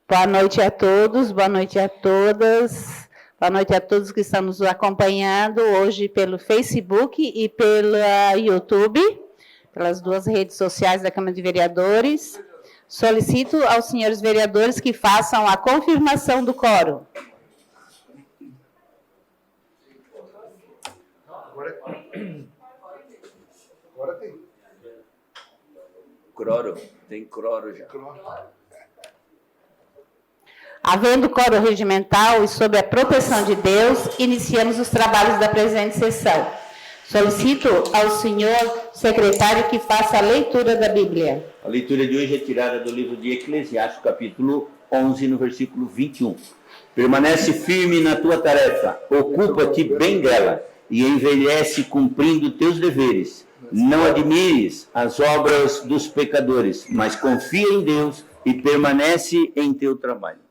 Boa noite a todos, boa noite a todas, boa noite a todos que estão nos acompanhando hoje pelo Facebook e pelo YouTube, pelas duas redes sociais da Câmara de Vereadores. Solicito aos senhores vereadores que façam a confirmação do quórum. Agora tem. Croro, tem croro já. Havendo quórum regimental e sob a proteção de Deus, iniciamos os trabalhos da presente sessão. Solicito ao senhor secretário que faça a leitura da Bíblia. A leitura de hoje é tirada do livro de Eclesiastes, capítulo 11, no versículo 21. Permanece firme na tua tarefa, ocupa-te bem dela e envelhece cumprindo teus deveres. Não admires as obras dos pecadores, mas confia em Deus e permanece em teu trabalho.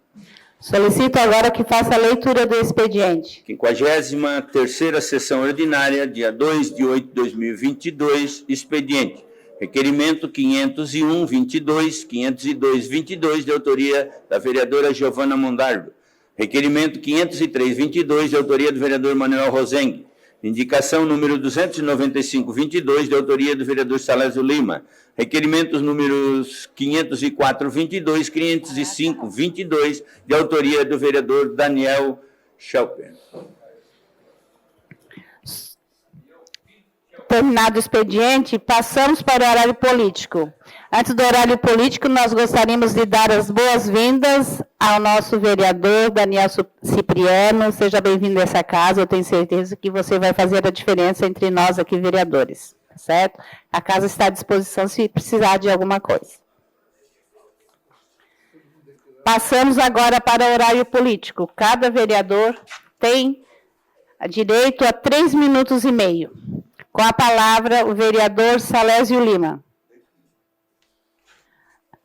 Solicito agora que faça a leitura do expediente. 53ª sessão ordinária, dia 2 de 8 de 2022, expediente. Requerimento 501-22, 502-22, de autoria da vereadora Giovana Mondardo. Requerimento 503-22, de autoria do vereador Manuel Rosengue. Indicação número 295-22, de autoria do vereador Salésio Lima. Requerimentos números 504-22, 505-22, de autoria do vereador Daniel Schelper. Terminado o expediente, passamos para o horário político. Antes do horário político, nós gostaríamos de dar as boas-vindas ao nosso vereador Daniel Cipriano. Seja bem-vindo a essa casa, eu tenho certeza que você vai fazer a diferença entre nós aqui, vereadores, certo? A casa está à disposição se precisar de alguma coisa. Passamos agora para o horário político. Cada vereador tem direito a 3 minutos e meio. Com a palavra, o vereador Salésio Lima.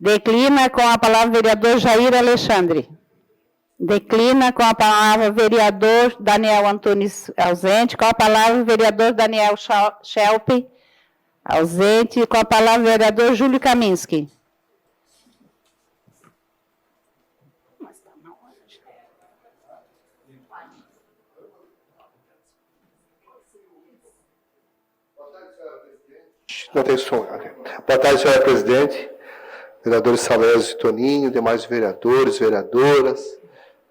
Declina com a palavra o vereador Jair Alexandre. Declina com a palavra o vereador Daniel Antunes, ausente. Com a palavra o vereador Daniel Schelpe, ausente. Com a palavra o vereador Júlio Kaminski. Não tem som. Boa tarde, senhora presidente, vereadores Salésio e Toninho, demais vereadores, vereadoras,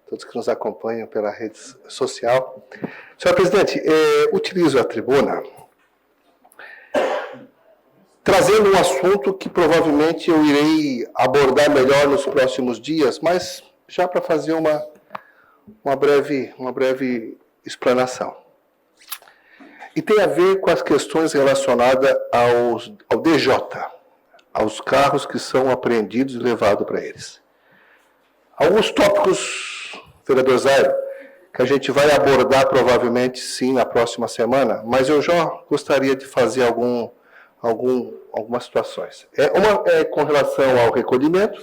todos que nos acompanham pela rede social. Senhora presidente, utilizo a tribuna trazendo um assunto que provavelmente eu irei abordar melhor nos próximos dias, mas já para fazer uma breve explanação. E tem a ver com as questões relacionadas ao DJ, aos carros que são apreendidos e levados para eles. Alguns tópicos, vereador Zairo, que a gente vai abordar provavelmente sim na próxima semana, mas eu já gostaria de fazer algumas situações. Uma é com relação ao recolhimento,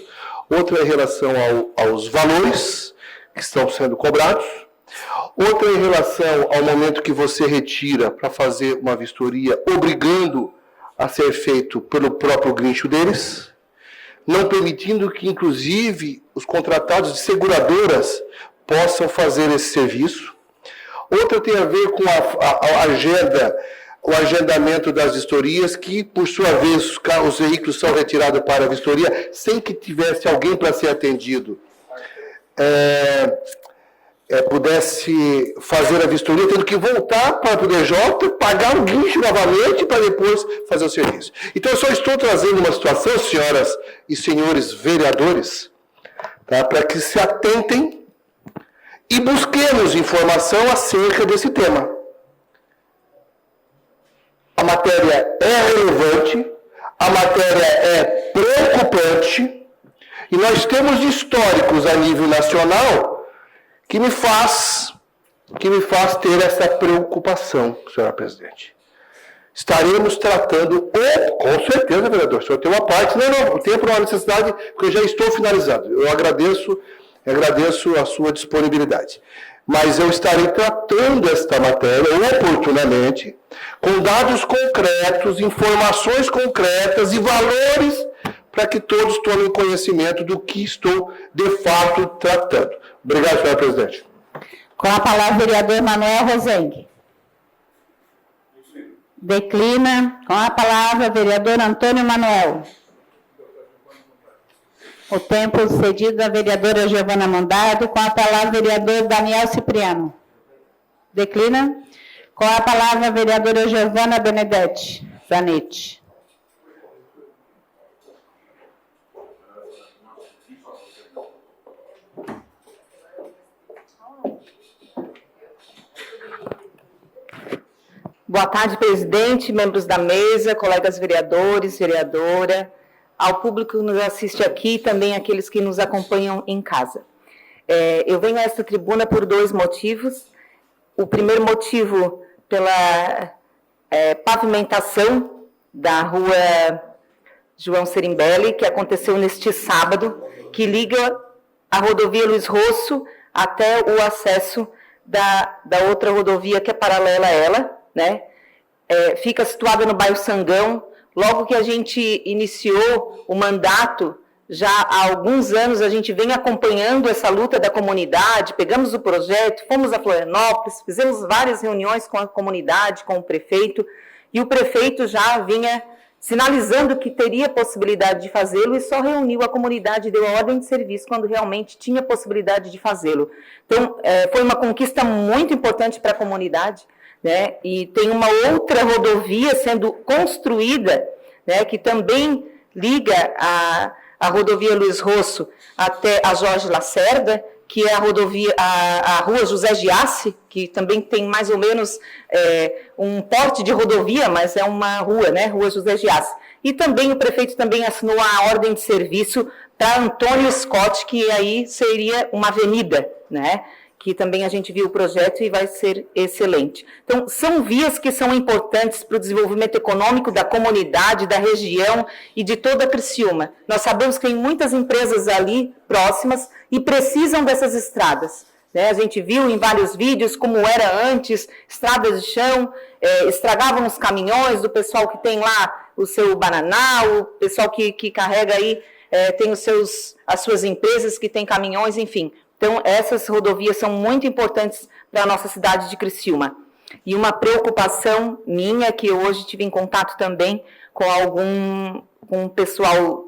outra é em relação aos valores que estão sendo cobrados, outra em relação ao momento que você retira para fazer uma vistoria, obrigando a ser feito pelo próprio guincho deles, não permitindo que, inclusive, os contratados de seguradoras possam fazer esse serviço. Outra tem a ver com o agendamento das vistorias, que, por sua vez, os veículos são retirados para a vistoria sem que tivesse alguém para ser atendido. Pudesse fazer a vistoria, tendo que voltar para o DJ, pagar o guincho novamente para depois fazer o serviço. Então, eu só estou trazendo uma situação, senhoras e senhores vereadores, tá, para que se atentem e busquemos informação acerca desse tema. A matéria é relevante, a matéria é preocupante, e nós temos históricos a nível nacional que me faz ter essa preocupação, senhora presidente. Estaremos tratando, com certeza, vereador, o senhor tem uma parte, não, o tempo não há necessidade, porque eu já estou finalizando. Eu agradeço a sua disponibilidade. Mas eu estarei tratando esta matéria oportunamente, com dados concretos, informações concretas e valores para que todos tomem conhecimento do que estou, de fato, tratando. Obrigado, senhora presidente. Com a palavra, o vereador Manuel Rosengue. Declina. Com a palavra, o vereador Antônio Manuel. O tempo cedido à vereadora Giovana Mondado. Com a palavra, o vereador Daniel Cipriano. Declina. Com a palavra, a vereadora Giovana Benedetti Zanetti. Boa tarde, presidente, membros da mesa, colegas vereadores, vereadora, ao público que nos assiste aqui e também aqueles que nos acompanham em casa. Eu venho a esta tribuna por dois motivos. O primeiro motivo pela pavimentação da rua João Serimbelli, que aconteceu neste sábado, que liga a rodovia Luiz Rosso até o acesso da outra rodovia que é paralela a ela, né? Fica situada no bairro Sangão. Logo que a gente iniciou o mandato, já há alguns anos a gente vem acompanhando essa luta da comunidade, pegamos o projeto, fomos a Florianópolis, fizemos várias reuniões com a comunidade, com o prefeito, e o prefeito já vinha sinalizando que teria possibilidade de fazê-lo e só reuniu a comunidade e deu a ordem de serviço quando realmente tinha possibilidade de fazê-lo. Então, foi uma conquista muito importante para a comunidade, né? E tem uma outra rodovia sendo construída, né, que também liga a rodovia Luiz Rosso até a Jorge Lacerda, que é a rodovia, a rua José Giassi, que também tem mais ou menos um porte de rodovia, mas é uma rua, né, Rua José Giassi. E também o prefeito também assinou a ordem de serviço para Antônio Scott, que aí seria uma avenida, né, que também a gente viu o projeto e vai ser excelente. Então, são vias que são importantes para o desenvolvimento econômico da comunidade, da região e de toda a Criciúma. Nós sabemos que tem muitas empresas ali próximas e precisam dessas estradas, né? A gente viu em vários vídeos como era antes, estradas de chão, estragavam os caminhões do pessoal que tem lá o seu bananá, o pessoal que carrega aí, tem as suas empresas que têm caminhões, enfim. Então, essas rodovias são muito importantes para a nossa cidade de Criciúma. E uma preocupação minha, que hoje tive em contato também com o pessoal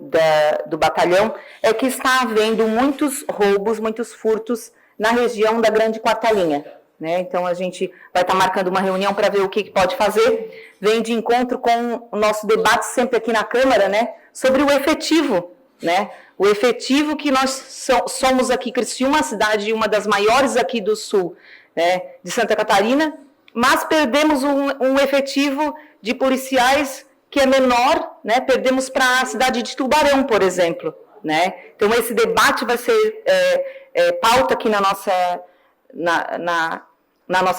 do batalhão, é que está havendo muitos roubos, muitos furtos na região da Grande Quarta Linha, né? Então, a gente vai estar marcando uma reunião para ver o que pode fazer. Vem de encontro com o nosso debate sempre aqui na Câmara, né, sobre o efetivo, né? O efetivo que nós somos aqui, Criciúma, a cidade uma das maiores aqui do sul, né, de Santa Catarina, mas perdemos um efetivo de policiais que é menor, né, perdemos para a cidade de Tubarão, por exemplo, né? Então, esse debate vai ser pauta aqui na nossa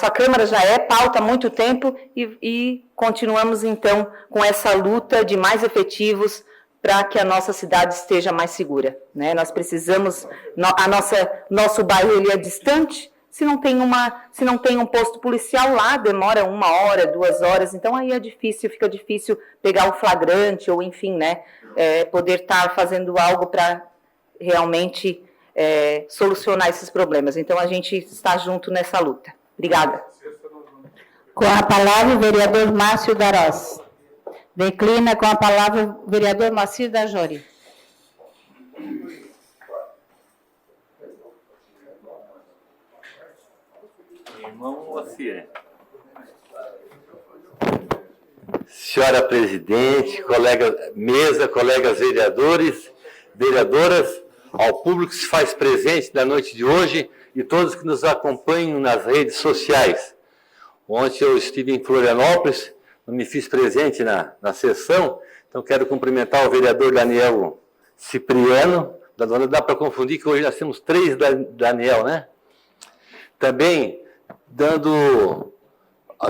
Câmara, já é pauta há muito tempo e continuamos, então, com essa luta de mais efetivos para que a nossa cidade esteja mais segura, né? Nós precisamos, nosso bairro ele é distante, se não tem um posto policial lá, demora 1 hora, 2 horas, então aí fica difícil pegar o flagrante, ou enfim, né, poder estar fazendo algo para realmente solucionar esses problemas. Então a gente está junto nessa luta. Obrigada. Com a palavra o vereador Márcio Darós. Declina com a palavra o vereador Moacir da Jori. Irmão Moacir. Senhora presidente, colegas vereadores, vereadoras, ao público que se faz presente na noite de hoje e todos que nos acompanham nas redes sociais. Ontem eu estive em Florianópolis, não me fiz presente na sessão, então quero cumprimentar o vereador Daniel Cipriano, dá para confundir que hoje nós temos 3 Daniel, né? Também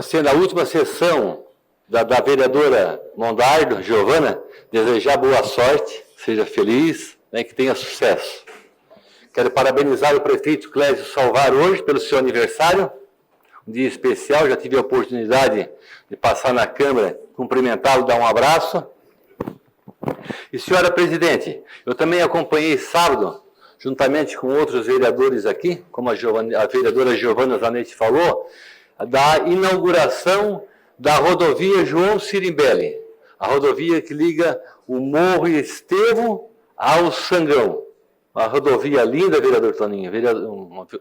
sendo a última sessão da vereadora Mondardo, Giovana, desejar boa sorte, seja feliz, né, que tenha sucesso. Quero parabenizar o prefeito Clésio Salvar hoje pelo seu aniversário, um dia especial, já tive a oportunidade de passar na Câmara, cumprimentá-lo, dar um abraço. E, senhora presidente, eu também acompanhei sábado, juntamente com outros vereadores aqui, como a vereadora Giovana Zanetti falou, da inauguração da rodovia João Sirimbelli, a rodovia que liga o Morro Estevão ao Sangão. Uma rodovia linda, vereador Toninho,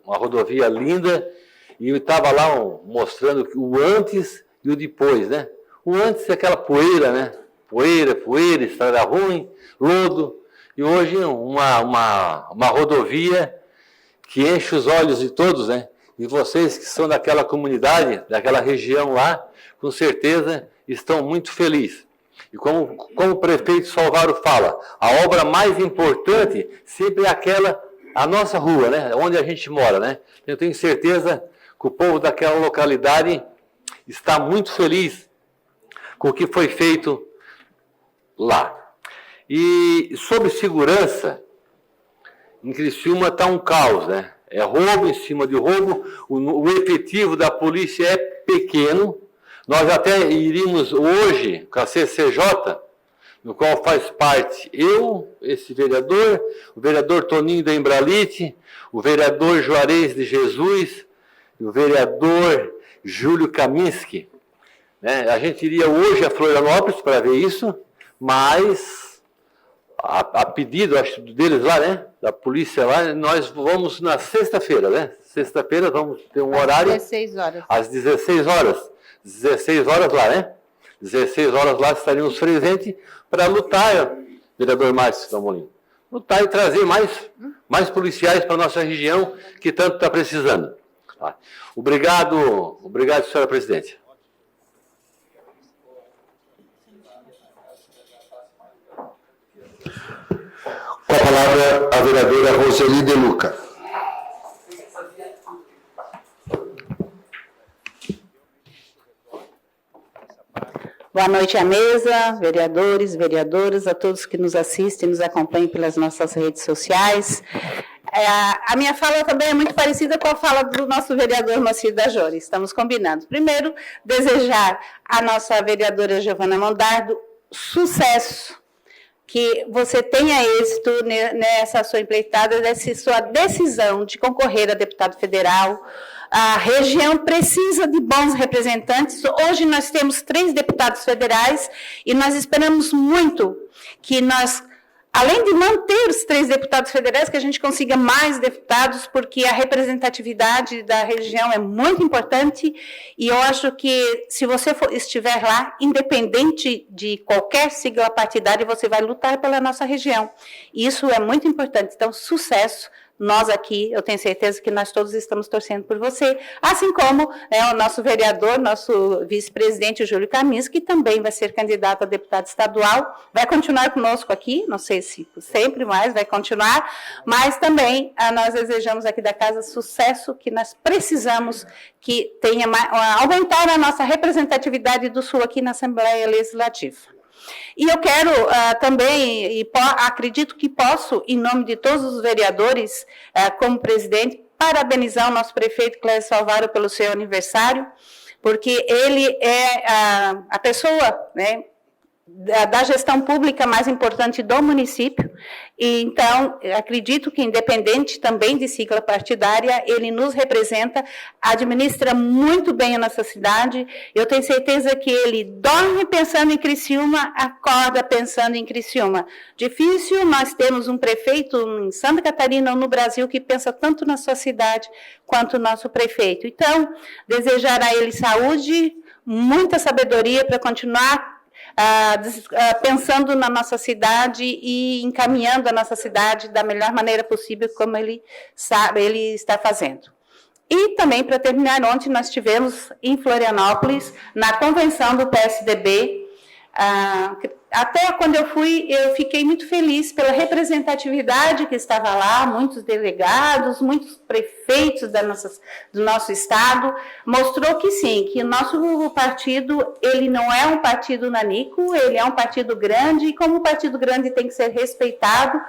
uma rodovia linda, e eu estava lá mostrando o antes e o depois, né? O antes é aquela poeira, né? Poeira, estrada ruim, lodo, e hoje uma rodovia que enche os olhos de todos, né? E vocês que são daquela comunidade, daquela região lá, com certeza estão muito felizes. E como o prefeito Salvaro fala, a obra mais importante sempre é a nossa rua, né? Onde a gente mora, né? Eu tenho certeza que o povo daquela localidade está muito feliz com o que foi feito lá. E sobre segurança, em Criciúma está um caos, né? É roubo em cima de roubo, o efetivo da polícia é pequeno. Nós até iríamos hoje com a CCJ, no qual faz parte eu, esse vereador, o vereador Toninho da Embralite, o vereador Juarez de Jesus, e o vereador Júlio Kaminski. Né? A gente iria hoje a Florianópolis para ver isso, mas a pedido, acho, deles lá, né? Da polícia lá, nós vamos na sexta-feira, né? Sexta-feira vamos ter um horário... Às 16 horas. Às 16 horas. 16 horas lá, né? 16 horas lá estaríamos presentes para lutar, vereador Márcio Tamolin. Lutar e trazer mais policiais para a nossa região, que tanto está precisando. Tá? Obrigado, senhora presidente. Com a palavra, a vereadora Roseli De Luca. Boa noite à mesa, vereadores, vereadoras, a todos que nos assistem, nos acompanham pelas nossas redes sociais. A minha fala também é muito parecida com a fala do nosso vereador Moacir da Jori, estamos combinados. Primeiro, desejar à nossa vereadora Giovana Mondardo sucesso, que você tenha êxito nessa sua empreitada, nessa sua decisão de concorrer a deputado federal. A região precisa de bons representantes. Hoje nós temos 3 deputados federais e nós esperamos muito que nós, além de manter os 3 deputados federais, que a gente consiga mais deputados, porque a representatividade da região é muito importante e eu acho que se você estiver lá, independente de qualquer sigla partidária, você vai lutar pela nossa região. E isso é muito importante. Então, sucesso. Nós aqui, eu tenho certeza que nós todos estamos torcendo por você, assim como o nosso vereador, nosso vice-presidente, o Júlio Kaminski, que também vai ser candidato a deputado estadual, vai continuar conosco aqui, não sei se sempre mais vai continuar, mas também nós desejamos aqui da casa sucesso, que nós precisamos que tenha aumentar a nossa representatividade do Sul aqui na Assembleia Legislativa. E eu quero também, e acredito que posso, em nome de todos os vereadores, como presidente, parabenizar o nosso prefeito Clécio Salvaro pelo seu aniversário, porque ele é a pessoa, né, da gestão pública mais importante do município, e então acredito que independente também de sigla partidária, ele nos representa, administra muito bem a nossa cidade, eu tenho certeza que ele dorme pensando em Criciúma, acorda pensando em Criciúma. Difícil nós temos um prefeito em Santa Catarina ou no Brasil que pensa tanto na sua cidade quanto o nosso prefeito. Então, desejar a ele saúde, muita sabedoria para continuar pensando na nossa cidade e encaminhando a nossa cidade da melhor maneira possível, como ele está fazendo. E também, para terminar, ontem nós tivemos em Florianópolis, na convenção do PSDB, até quando eu fui, eu fiquei muito feliz pela representatividade que estava lá, muitos delegados, muitos prefeitos do nosso estado, mostrou que sim, que o nosso partido, ele não é um partido nanico, ele é um partido grande, e como partido grande tem que ser respeitado,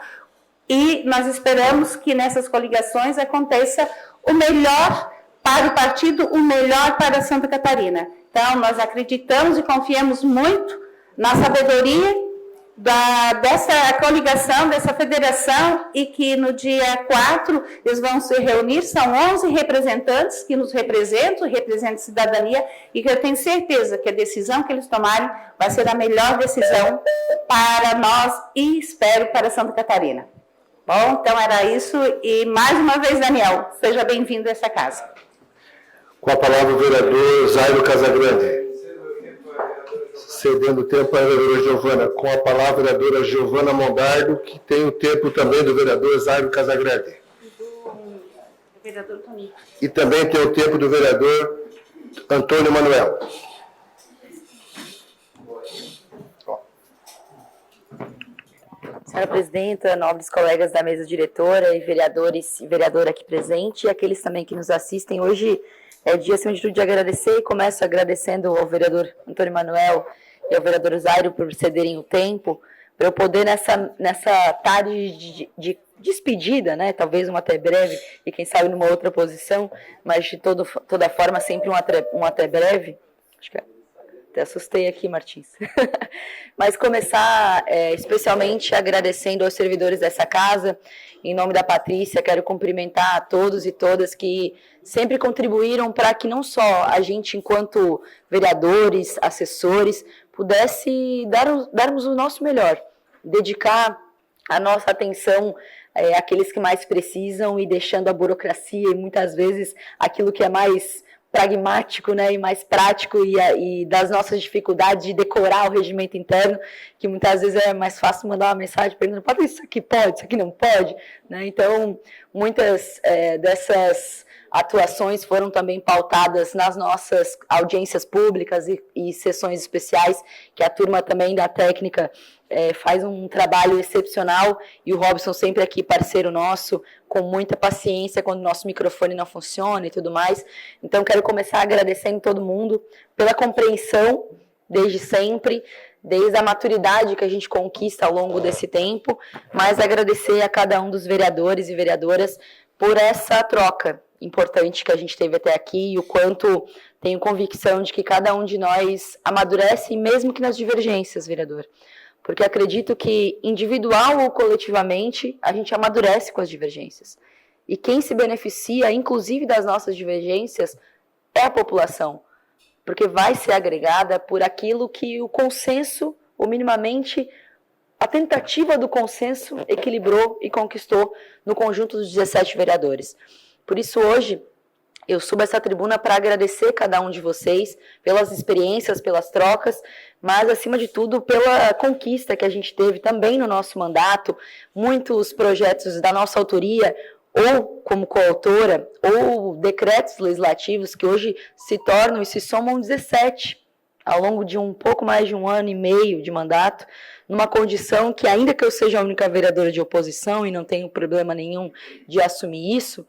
e nós esperamos que nessas coligações aconteça o melhor para o partido, o melhor para Santa Catarina. Então, nós acreditamos e confiamos muito na sabedoria dessa coligação, dessa federação, e que no dia 4 eles vão se reunir, são 11 representantes que nos representam a cidadania, e que eu tenho certeza que a decisão que eles tomarem vai ser a melhor decisão para nós e espero para Santa Catarina. Bom, então era isso, e mais uma vez, Daniel, seja bem-vindo a essa casa. Com a palavra o vereador Zairo Casagrande. Cedendo o tempo à vereadora Giovana. Com a palavra a vereadora Giovana Mondardo, que tem o tempo também do vereador Zairo Casagrande. E também tem o tempo do vereador Antônio Manuel. Senhora Presidenta, nobres colegas da mesa diretora e vereadores e vereadora aqui presente, e aqueles também que nos assistem, hoje é dia, acima de tudo, de agradecer, e começo agradecendo ao vereador Antônio Manuel e ao vereador Zairo por cederem o tempo, para eu poder, nessa tarde de despedida, né, talvez uma até breve, e quem sabe numa outra posição, mas de toda forma sempre um até breve, acho que até assustei aqui, Martins. Mas começar especialmente agradecendo aos servidores dessa casa. Em nome da Patrícia, quero cumprimentar a todos e todas que sempre contribuíram para que não só a gente, enquanto vereadores, assessores, pudesse darmos o nosso melhor, dedicar a nossa atenção àqueles que mais precisam e deixando a burocracia e muitas vezes aquilo que é mais pragmático, né, e mais prático e das nossas dificuldades de decorar o regimento interno, que muitas vezes é mais fácil mandar uma mensagem perguntando, pode isso aqui pode, isso aqui não pode, né? Então, muitas dessas atuações foram também pautadas nas nossas audiências públicas e sessões especiais, que a turma também da técnica faz um trabalho excepcional, e o Robson sempre aqui, parceiro nosso, com muita paciência quando o nosso microfone não funciona e tudo mais. Então, quero começar agradecendo todo mundo pela compreensão desde sempre, desde a maturidade que a gente conquista ao longo desse tempo, mas agradecer a cada um dos vereadores e vereadoras por essa troca importante que a gente teve até aqui, e o quanto tenho convicção de que cada um de nós amadurece, mesmo que nas divergências, vereador. Porque acredito que, individual ou coletivamente, a gente amadurece com as divergências. E quem se beneficia, inclusive das nossas divergências, é a população. Porque vai ser agregada por aquilo que o consenso, ou minimamente a tentativa do consenso, equilibrou e conquistou no conjunto dos 17 vereadores. Por isso, hoje, eu subo essa tribuna para agradecer cada um de vocês pelas experiências, pelas trocas, mas, acima de tudo, pela conquista que a gente teve também no nosso mandato, muitos projetos da nossa autoria, ou como coautora, ou decretos legislativos que hoje se tornam e se somam 17 ao longo de um pouco mais de 1 ano e meio de mandato, numa condição que, ainda que eu seja a única vereadora de oposição e não tenho problema nenhum de assumir isso,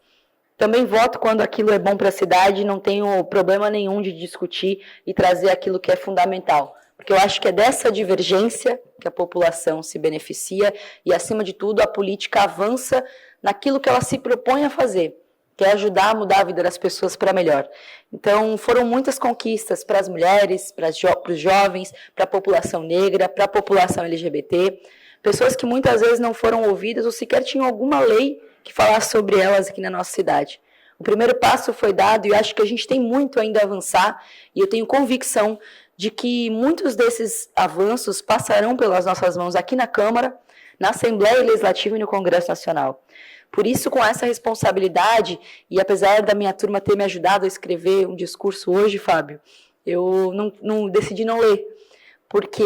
também voto quando aquilo é bom para a cidade e não tenho problema nenhum de discutir e trazer aquilo que é fundamental. Porque eu acho que é dessa divergência que a população se beneficia e, acima de tudo, a política avança naquilo que ela se propõe a fazer, que é ajudar a mudar a vida das pessoas para melhor. Então, foram muitas conquistas para as mulheres, para os jovens, para a população negra, para a população LGBT, pessoas que muitas vezes não foram ouvidas ou sequer tinham alguma lei que falasse sobre elas aqui na nossa cidade. O primeiro passo foi dado e acho que a gente tem muito ainda a avançar, e eu tenho convicção de que muitos desses avanços passarão pelas nossas mãos aqui na Câmara, na Assembleia Legislativa e no Congresso Nacional. Por isso, com essa responsabilidade, e apesar da minha turma ter me ajudado a escrever um discurso hoje, Fábio, eu decidi não ler, porque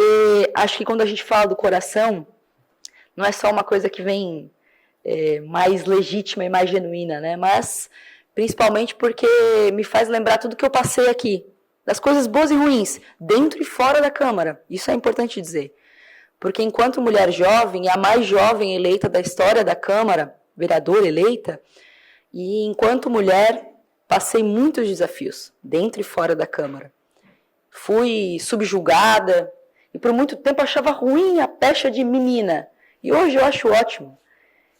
acho que quando a gente fala do coração, não é só uma coisa que vem mais legítima e mais genuína, né? Mas principalmente porque me faz lembrar tudo que eu passei aqui, das coisas boas e ruins, dentro e fora da Câmara. Isso é importante dizer. Porque enquanto mulher jovem, a mais jovem eleita da história da Câmara, vereadora eleita, e enquanto mulher, passei muitos desafios, dentro e fora da Câmara. Fui subjugada, e por muito tempo achava ruim a pecha de menina. E hoje eu acho ótimo.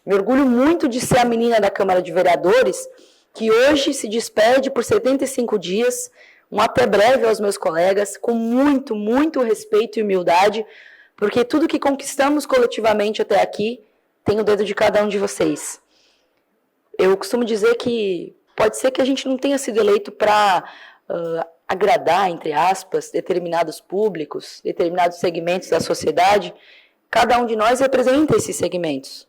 Me orgulho muito de ser a menina da Câmara de Vereadores, que hoje se despede por 75 dias, um até breve aos meus colegas, com muito, muito respeito e humildade, Porque tudo que conquistamos coletivamente até aqui tem o dedo de cada um de vocês. Eu costumo dizer que pode ser que a gente não tenha sido eleito para agradar, entre aspas, determinados públicos, determinados segmentos da sociedade. Cada um de nós representa esses segmentos.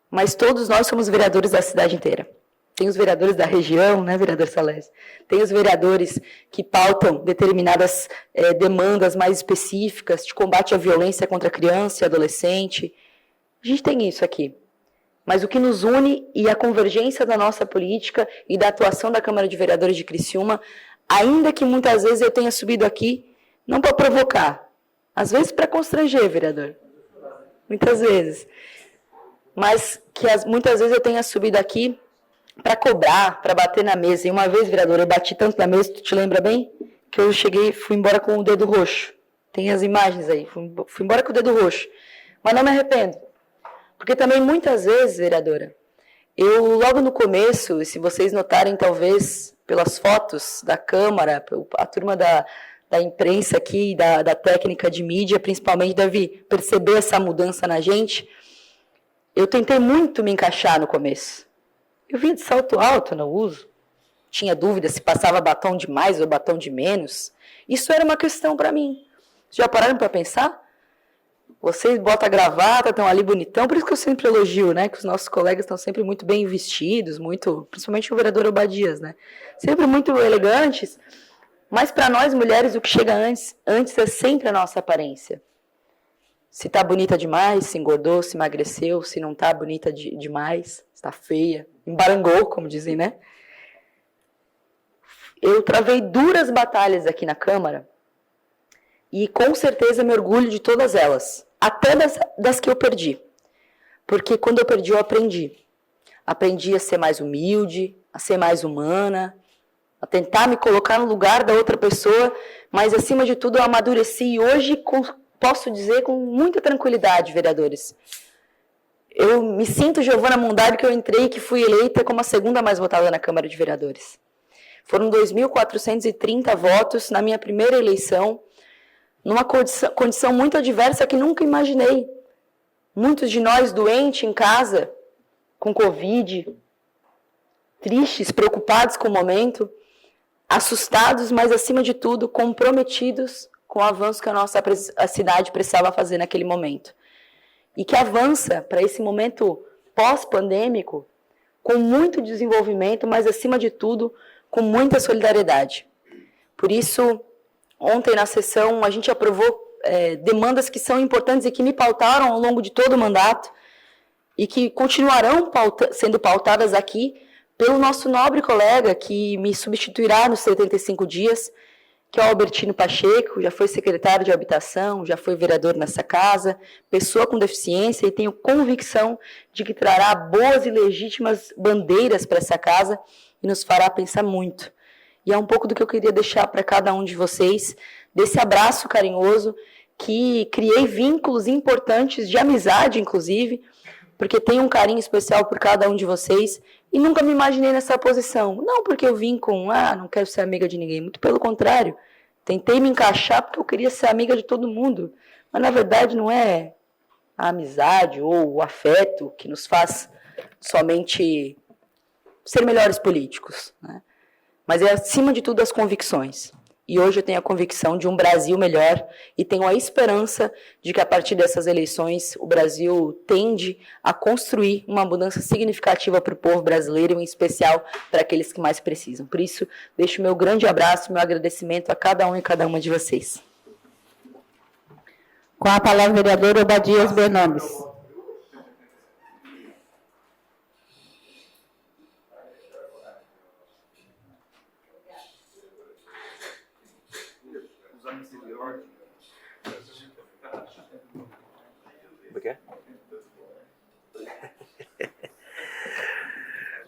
Mas todos nós somos vereadores da cidade inteira. Tem os vereadores da região, né, vereador Salés? Tem os vereadores que pautam determinadas demandas mais específicas de combate à violência contra a criança e adolescente. A gente tem isso aqui. Mas o que nos une e a convergência da nossa política e da atuação da Câmara de Vereadores de Criciúma, ainda que muitas vezes eu tenha subido aqui, não para provocar, às vezes para constranger, vereador. Muitas vezes. Mas que muitas vezes eu tenha subido aqui para cobrar, para bater na mesa. E uma vez, vereador, eu bati tanto na mesa, tu te lembra bem? Que eu fui embora com o dedo roxo. Tem as imagens aí. Fui embora com o dedo roxo. Mas não me arrependo. Porque também muitas vezes, vereadora, eu logo no começo, e se vocês notarem talvez pelas fotos da Câmara, a turma da imprensa aqui, da técnica de mídia, principalmente, deve perceber essa mudança na gente. Eu tentei muito me encaixar no começo. Eu vinha de salto alto no uso. Tinha dúvida se passava batom de mais ou batom de menos. Isso era uma questão para mim. Já pararam para pensar? Vocês botam a gravata, estão ali bonitão. Por isso que eu sempre elogio, né? Que os nossos colegas estão sempre muito bem vestidos, principalmente o vereador Obadias, né? Sempre muito elegantes. Mas para nós mulheres, o que chega antes é sempre a nossa aparência. Se está bonita demais, se engordou, se emagreceu, se não está bonita demais, está feia, embarangou, como dizem, né? Eu travei duras batalhas aqui na Câmara e com certeza me orgulho de todas elas, até das que eu perdi. Porque quando eu perdi, eu aprendi. Aprendi a ser mais humilde, a ser mais humana, a tentar me colocar no lugar da outra pessoa, mas acima de tudo eu amadureci e hoje posso dizer com muita tranquilidade, vereadores. Eu me sinto Giovana Mundardi, que eu entrei e que fui eleita como a segunda mais votada na Câmara de Vereadores. Foram 2.430 votos na minha primeira eleição, numa condição muito adversa que nunca imaginei. Muitos de nós doentes em casa, com Covid, tristes, preocupados com o momento, assustados, mas acima de tudo comprometidos com o avanço que a cidade precisava fazer naquele momento. E que avança para esse momento pós-pandêmico com muito desenvolvimento, mas acima de tudo com muita solidariedade. Por isso, ontem na sessão a gente aprovou demandas que são importantes e que me pautaram ao longo de todo o mandato e que continuarão sendo pautadas aqui pelo nosso nobre colega que me substituirá nos 75 dias, que é o Albertino Pacheco, já foi secretário de habitação, já foi vereador nessa casa, pessoa com deficiência, e tenho convicção de que trará boas e legítimas bandeiras para essa casa e nos fará pensar muito. E é um pouco do que eu queria deixar para cada um de vocês, desse abraço carinhoso, que criei vínculos importantes, de amizade, inclusive, porque tenho um carinho especial por cada um de vocês, e nunca me imaginei nessa posição. Não porque eu vim com, não quero ser amiga de ninguém, muito pelo contrário. Tentei me encaixar porque eu queria ser amiga de todo mundo, mas na verdade não é a amizade ou o afeto que nos faz somente ser melhores políticos, né? Mas é acima de tudo as convicções. E hoje eu tenho a convicção de um Brasil melhor e tenho a esperança de que a partir dessas eleições o Brasil tende a construir uma mudança significativa para o povo brasileiro, em especial para aqueles que mais precisam. Por isso, deixo meu grande abraço, meu agradecimento a cada um e cada uma de vocês. Com a palavra, vereador Obadias Bernomes.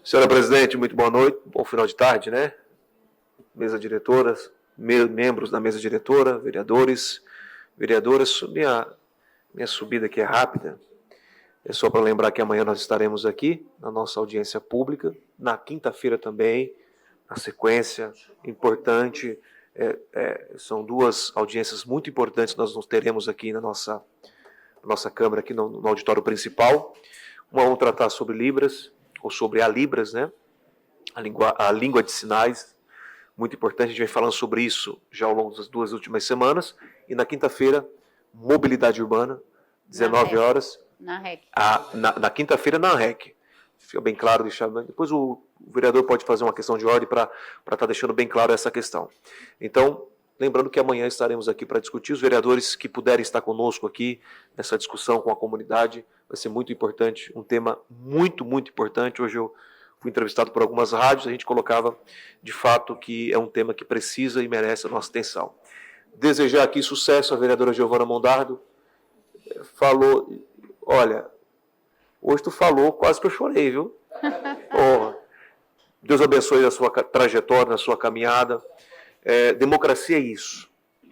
Senhora Presidente, muito boa noite, bom final de tarde, né? Mesa diretora, membros da mesa diretora, vereadores, vereadoras. Minha subida aqui é rápida, é só para lembrar que amanhã nós estaremos aqui na nossa audiência pública, na quinta-feira também, na sequência importante São duas audiências muito importantes que nós teremos aqui na nossa Câmara, aqui no auditório principal. Uma vamos tratar sobre Libras, ou sobre a Libras, né? A língua de sinais, muito importante, a gente vem falando sobre isso já ao longo das 2 últimas semanas. E na quinta-feira, mobilidade urbana, 19 horas. Na REC. Na quinta-feira, na REC. Fica bem claro, depois o vereador pode fazer uma questão de ordem para estar deixando bem claro essa questão. Então, lembrando que amanhã estaremos aqui para discutir. Os vereadores que puderem estar conosco aqui nessa discussão com a comunidade, vai ser muito importante, um tema muito, muito importante. Hoje eu fui entrevistado por algumas rádios, a gente colocava de fato que é um tema que precisa e merece a nossa atenção. Desejar aqui sucesso à vereadora Giovana Mondardo. Falou, olha, hoje tu falou, quase que eu chorei, viu? Oh, Deus abençoe a sua trajetória, a sua caminhada. Democracia é isso.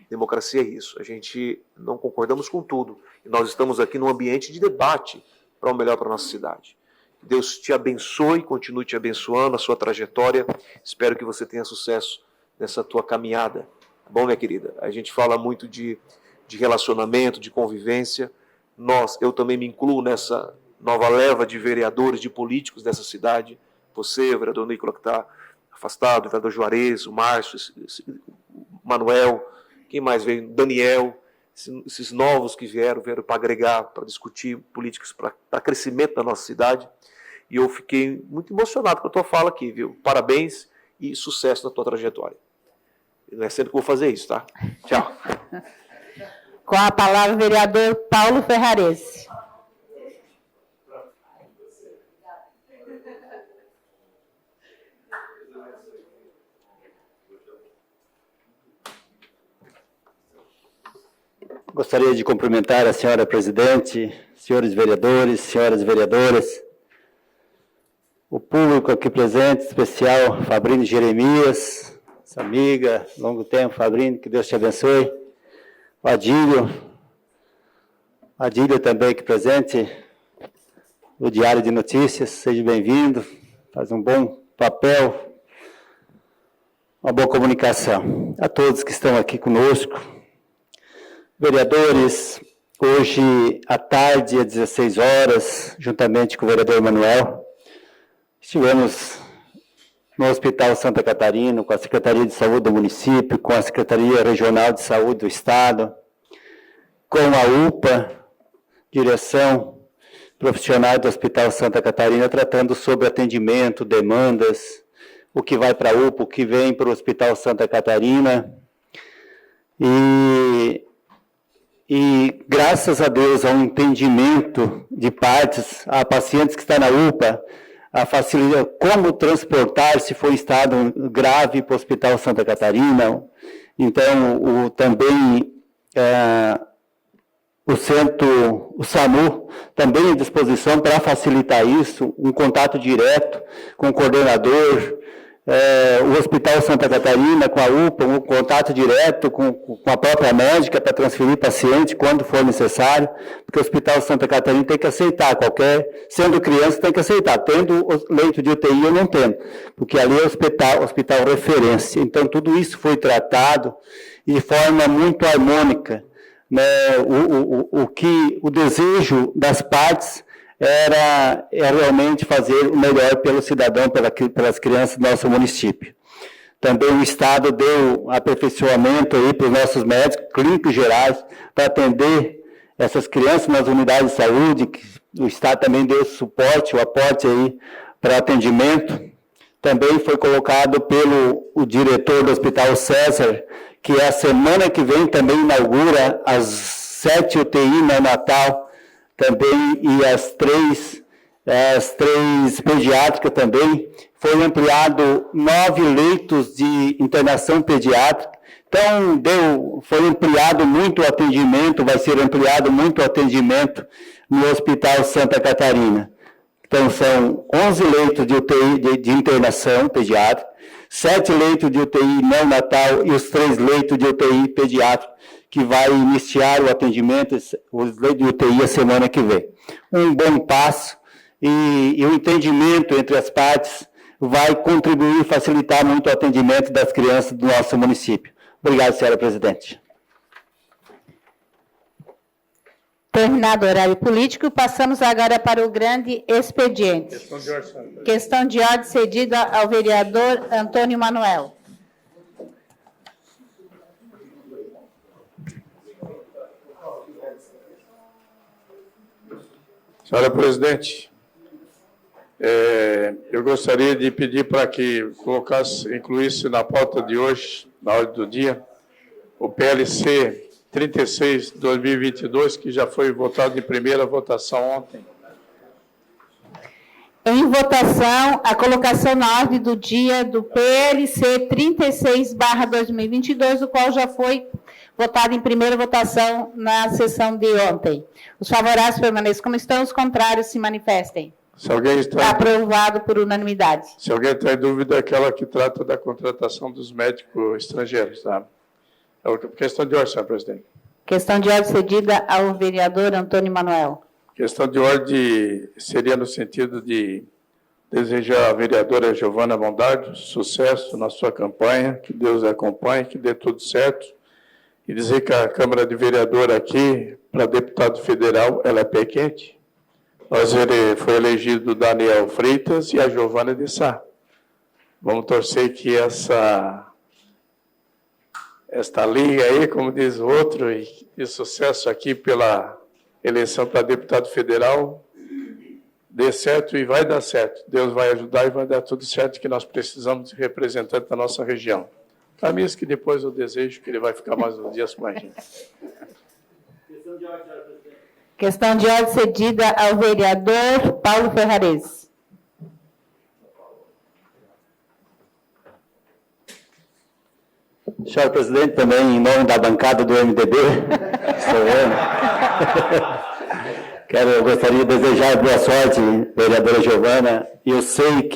Democracia é isso. A gente não concordamos com tudo. E nós estamos aqui num ambiente de debate para o melhor para a nossa cidade. Deus te abençoe, continue te abençoando a sua trajetória. Espero que você tenha sucesso nessa tua caminhada. Tá bom, minha querida? A gente fala muito de relacionamento, de convivência. Eu também me incluo nessa nova leva de vereadores, de políticos dessa cidade. Você, o vereador Nicola, que está afastado, o vereador Juarez, o Márcio, o Manuel, quem mais veio? Daniel, esses novos que vieram para agregar, para discutir políticas para crescimento da nossa cidade. E eu fiquei muito emocionado com a tua fala aqui, viu? Parabéns e sucesso na tua trajetória. Não é sempre que eu vou fazer isso, tá? Tchau. Com a palavra, o vereador Paulo Ferrarese. Gostaria de cumprimentar a senhora presidente, senhores vereadores, senhoras vereadoras, o público aqui presente, especial Fabrine Jeremias, essa amiga, longo tempo, Fabrine, que Deus te abençoe. O Adílio também aqui presente, do Diário de Notícias, seja bem-vindo, faz um bom papel, uma boa comunicação. A todos que estão aqui conosco, vereadores, hoje à tarde, às 16 horas, juntamente com o vereador Manuel, estivemos no Hospital Santa Catarina, com a Secretaria de Saúde do município, com a Secretaria Regional de Saúde do Estado, com a UPA, direção profissional do Hospital Santa Catarina, tratando sobre atendimento, demandas, o que vai para a UPA, o que vem para o Hospital Santa Catarina. E graças a Deus, a um entendimento de partes, a pacientes que estão na UPA, a facilitar como transportar se for estado grave para o Hospital Santa Catarina. Então, também o SAMU também à disposição para facilitar isso, um contato direto com o coordenador, o Hospital Santa Catarina com a UPA, um contato direto com a própria médica para transferir paciente quando for necessário, porque o Hospital Santa Catarina tem que aceitar, sendo criança tem que aceitar, tendo leito de UTI ou não tendo, porque ali é hospital referência. Então, tudo isso foi tratado de forma muito harmônica, né? O desejo das partes era realmente fazer o melhor pelo cidadão, pelas crianças do nosso município. Também o Estado deu aperfeiçoamento aí para os nossos médicos, clínicos gerais, para atender essas crianças nas unidades de saúde, que o Estado também deu suporte, o aporte aí para atendimento. Também foi colocado pelo diretor do Hospital César, que a semana que vem também inaugura as 7 UTI neonatal, também, e as três pediátricas também. Foi ampliado 9 leitos de internação pediátrica. Então, foi ampliado muito o atendimento, vai ser ampliado muito o atendimento no Hospital Santa Catarina. Então, são 11 leitos de UTI de internação pediátrica, 7 leitos de UTI neonatal e os 3 leitos de UTI pediátrica, que vai iniciar o atendimento, os leitos de UTI a semana que vem. Um bom passo e o entendimento entre as partes vai contribuir e facilitar muito o atendimento das crianças do nosso município. Obrigado, senhora presidente. Terminado o horário político, passamos agora para o grande expediente. Questão de ordem cedida ao vereador Antônio Manuel. Senhora presidente, eu gostaria de pedir para que incluísse na pauta de hoje, na ordem do dia, o PLC 36 de 2022, que já foi votado em primeira votação ontem. Em votação, a colocação na ordem do dia do PLC 36/2022, o qual já foi votado em primeira votação na sessão de ontem. Os favoráveis permaneçam como estão, os contrários se manifestem. Se alguém está... Aprovado por unanimidade. Se alguém está em dúvida, é aquela que trata da contratação dos médicos estrangeiros, tá? Questão de ordem, senhor presidente. Questão de ordem cedida ao vereador Antônio Manuel. Questão de ordem seria no sentido de desejar à vereadora Giovana Bondade sucesso na sua campanha, que Deus a acompanhe, que dê tudo certo, e dizer que a Câmara de Vereador aqui, para deputado federal, ela é pé quente. Foi elegido o Daniel Freitas e a Giovana de Sá. Vamos torcer que esta liga aí, como diz o outro, e sucesso aqui pela eleição para deputado federal, dê certo e vai dar certo. Deus vai ajudar e vai dar tudo certo, que nós precisamos de representante da nossa região. Caminhos que depois eu desejo que ele vai ficar mais uns dias com a gente. Questão de ordem cedida ao vereador Paulo Ferrares. Senhor presidente, também em nome da bancada do MDB, sou eu. Gostaria de desejar boa sorte, vereadora Giovana. Eu sei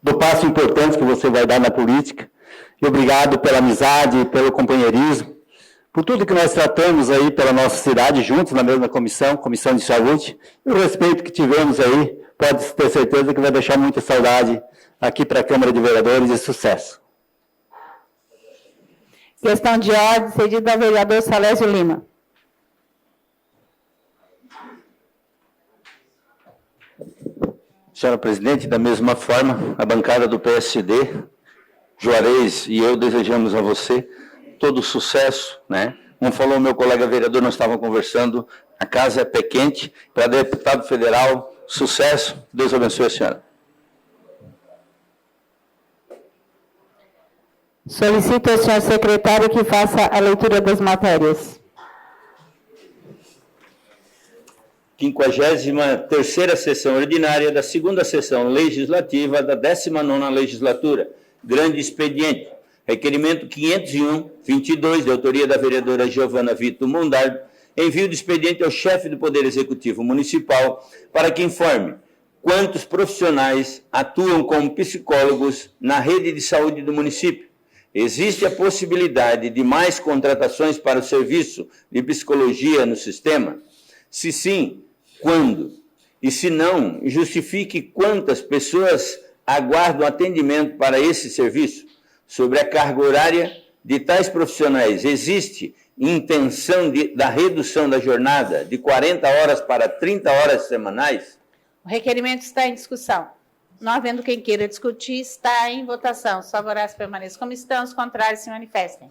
do passo importante que você vai dar na política. E obrigado pela amizade, pelo companheirismo, por tudo que nós tratamos aí pela nossa cidade, juntos na mesma comissão de saúde. E o respeito que tivemos aí, pode ter certeza que vai deixar muita saudade aqui para a Câmara de Vereadores e sucesso. Questão de ordem cedida ao vereador Salésio Lima. Senhora presidente, da mesma forma, a bancada do PSD, Juarez e eu desejamos a você todo sucesso, né? Como falou meu colega vereador, nós estávamos conversando, a casa é pé quente, para deputado federal, sucesso, Deus abençoe a senhora. Solicito ao senhor secretário que faça a leitura das matérias. 53ª sessão ordinária da 2ª sessão legislativa da 19ª legislatura. Grande expediente. Requerimento 501/22, de autoria da vereadora Giovana Vito Mondardo, envio de expediente ao chefe do Poder Executivo Municipal para que informe quantos profissionais atuam como psicólogos na rede de saúde do município. Existe a possibilidade de mais contratações para o serviço de psicologia no sistema? Se sim, quando? E se não, justifique quantas pessoas aguardam atendimento para esse serviço. Sobre a carga horária de tais profissionais, existe intenção da redução da jornada de 40 horas para 30 horas semanais? O requerimento está em discussão. Não havendo quem queira discutir, está em votação. Os favoráveis permaneçam como estão, os contrários se manifestem.